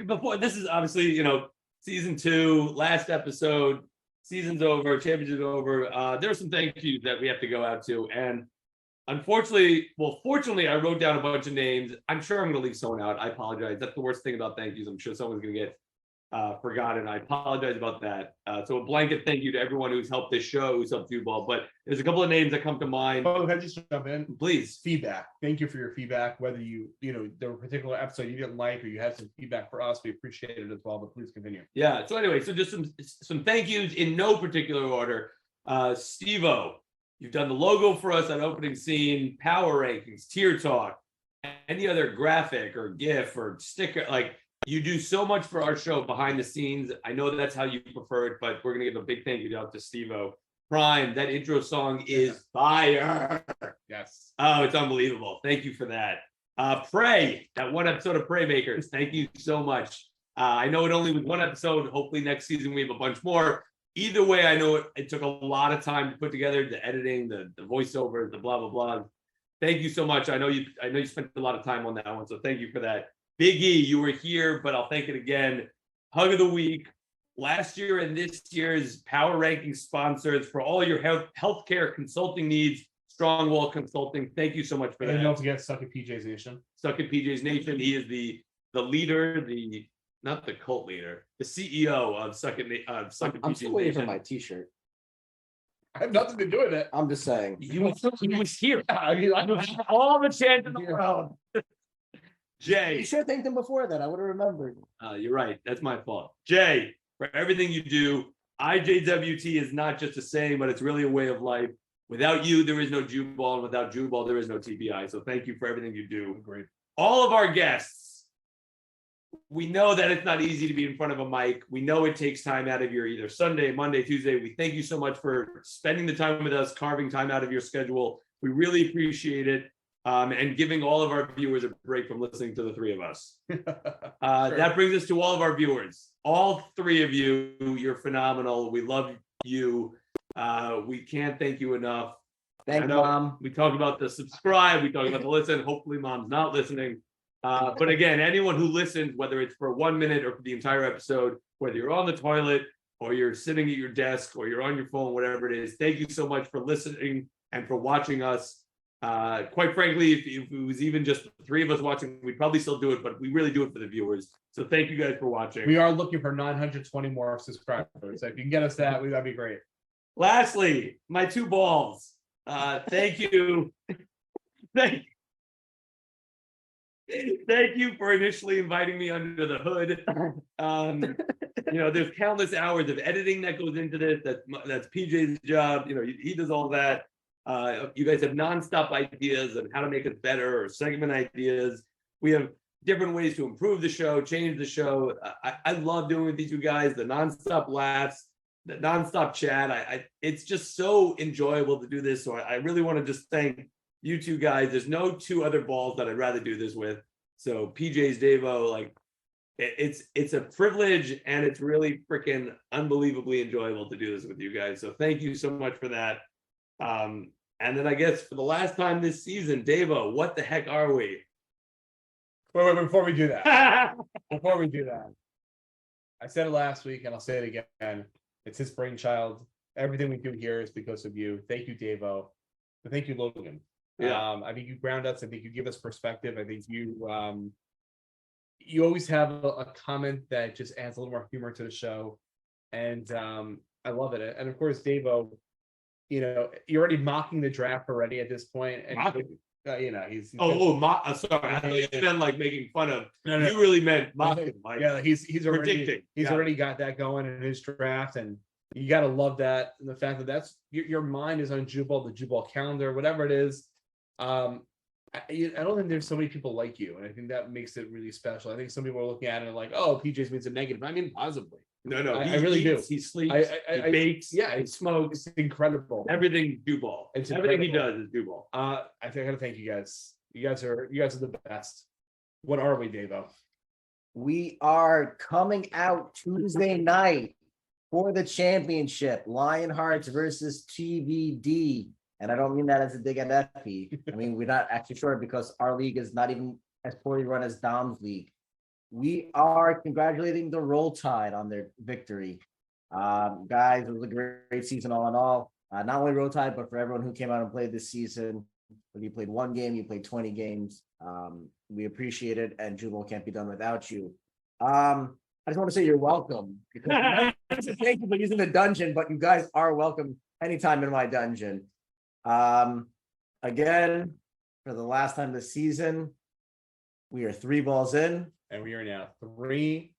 before this is obviously, season 2, last episode, season's over, championship's over. There's some thank yous that we have to go out to. And fortunately, I wrote down a bunch of names. I'm sure I'm gonna leave someone out. I apologize. That's the worst thing about thank yous. I'm sure someone's gonna get forgotten. I apologize about that. So a blanket thank you to everyone who's helped this show, who's helped Ball. But there's a couple of names that come to mind. Oh, can I just jump in? Please. Feedback. Thank you for your feedback. Whether there were a particular episode you didn't like or you had some feedback for us, we appreciate it as well. But please continue. Yeah. So anyway, just some thank yous in no particular order. Steve-O, you've done the logo for us on opening scene, power rankings, tier talk, any other graphic or GIF or sticker, like. You do so much for our show behind the scenes. I know that's how you prefer it, but we're going to give a big thank you out to Steve-O. Prime, that intro song is fire. Yes. Oh, it's unbelievable. Thank you for that. Prey, that one episode of Prey Makers. Thank you so much. I know it only was one episode. Hopefully next season we have a bunch more. Either way, I know it took a lot of time to put together the editing, the voiceovers, the blah blah blah. Thank you so much. I know you spent a lot of time on that one, so thank you for that. Big E, you were here, but I'll thank it again. Hug of the week. Last year and this year's power ranking sponsors for all your healthcare consulting needs. Strongwall Consulting. Thank you so much for that. And don't forget Suck at PJ's Nation. Suck at PJ's Nation. He is the leader, not the cult leader, the CEO of Suck at I'm PJ's still waiting for Nation. my T-shirt. I have nothing to do with it. I'm just saying. He was here. I mean, You have all the chance in the world. You Jay, should have thanked him before that. I would have remembered. you're right. That's my fault. Jay, for everything you do, IJWT is not just a saying, but it's really a way of life. Without you, there is no Jew Ball, and without Jew Ball, there is no TBI. So thank you for everything you do. Great. All of our guests, we know that it's not easy to be in front of a mic. We know it takes time out of your either Sunday, Monday, Tuesday. We thank you so much for spending the time with us, carving time out of your schedule. We really appreciate it. And giving all of our viewers a break from listening to the three of us. That brings us to all of our viewers. All three of you, you're phenomenal. We love you. We can't thank you enough. Thank I know Mom. we talk about the subscribe, we talk about the listen. Hopefully Mom's not listening. But again, anyone who listens, whether it's for 1 minute or for the entire episode, whether you're on the toilet or you're sitting at your desk or you're on your phone, whatever it is, thank you so much for listening and for watching us. Quite frankly, if it was even just the three of us watching, we'd probably still do it, but we really do it for the viewers. So thank you guys for watching. We are looking for 920 more subscribers. So if you can get us that, that'd be great. Lastly, my two balls. Thank you. Thank you for initially inviting me under the hood. There's countless hours of editing that goes into this. That's PJ's job. He does all that. You guys have nonstop ideas on how to make it better or segment ideas. We have different ways to improve the show, change the show. I love doing with these two guys, the nonstop laughs, the nonstop chat. It's just so enjoyable to do this. So I really want to just thank you two guys. There's no two other balls that I'd rather do this with. So PJ's Davo, like it's a privilege and it's really freaking unbelievably enjoyable to do this with you guys. So thank you so much for that. And then I guess for the last time this season, Davo, what the heck are we? Wait, before we do that, I said it last week and I'll say it again. It's his brainchild. Everything we do here is because of you. Thank you, Davo. But thank you, Logan. Yeah. I think you ground us. I think you give us perspective. I think you always have a comment that just adds a little more humor to the show. And I love it. And of course, Davo, you're already mocking the draft already at this point. And he's sorry. I thought you meant like making fun of. No. You really meant mocking. Like, yeah, he's already predicting. He's already got that going in his draft, and you got to love that. And the fact that that's your mind is on Jubal, the Jubal calendar, whatever it is. I don't think there's so many people like you, and I think that makes it really special. I think some people are looking at it and like, oh, PJ's means a negative. I mean, positively. No, I really eats, do. He sleeps. He bakes. Yeah, he smokes. It's incredible. Everything Jubal. It's Everything he incredible. does is Jubal. I gotta thank you guys. You guys are the best. What are we, Davo? We are coming out Tuesday night for the championship. Lionhearts versus TVD. And I don't mean that as a dig at FP. I mean, we're not actually sure because our league is not even as poorly run as Dom's league. We are congratulating the Roll Tide on their victory. Guys, it was a great season all in all. Not only Roll Tide, but for everyone who came out and played this season. Whether you played one game, you played 20 games. We appreciate it, and Jubal can't be done without you. I just want to say you're welcome. Because thank you for using the dungeon, but you guys are welcome anytime in my dungeon. Again, for the last time this season, we are 3 balls in. And we are now 3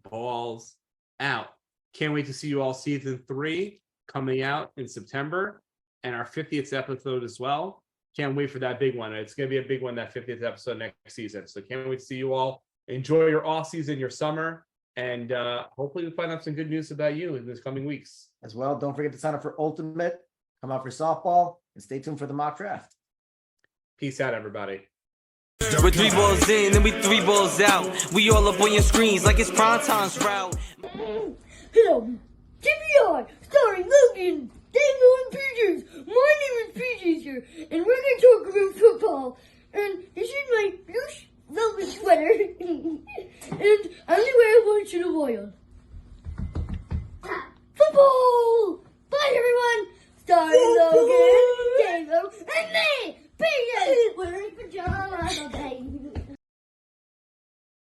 balls out. Can't wait to see you all season 3 coming out in September and our 50th episode as well. Can't wait for that big one. It's going to be a big one, that 50th episode next season. So can't wait to see you all. Enjoy your off season, your summer, and hopefully we'll find out some good news about you in this coming weeks. As well, don't forget to sign up for Ultimate, come out for softball, and stay tuned for the mock draft. Peace out, everybody. We're 3 balls in and we 3 balls out. We all up on your screens like it's prime time sprout. TBI, starring Logan, Daniel, and PJs. My name is PJs here, and we're gonna talk about football. And this is my loose velvet sweater, and I only wear it once in a while. Football! Bye, everyone! Starring Logan, Daniel, and me, PJ. Wearing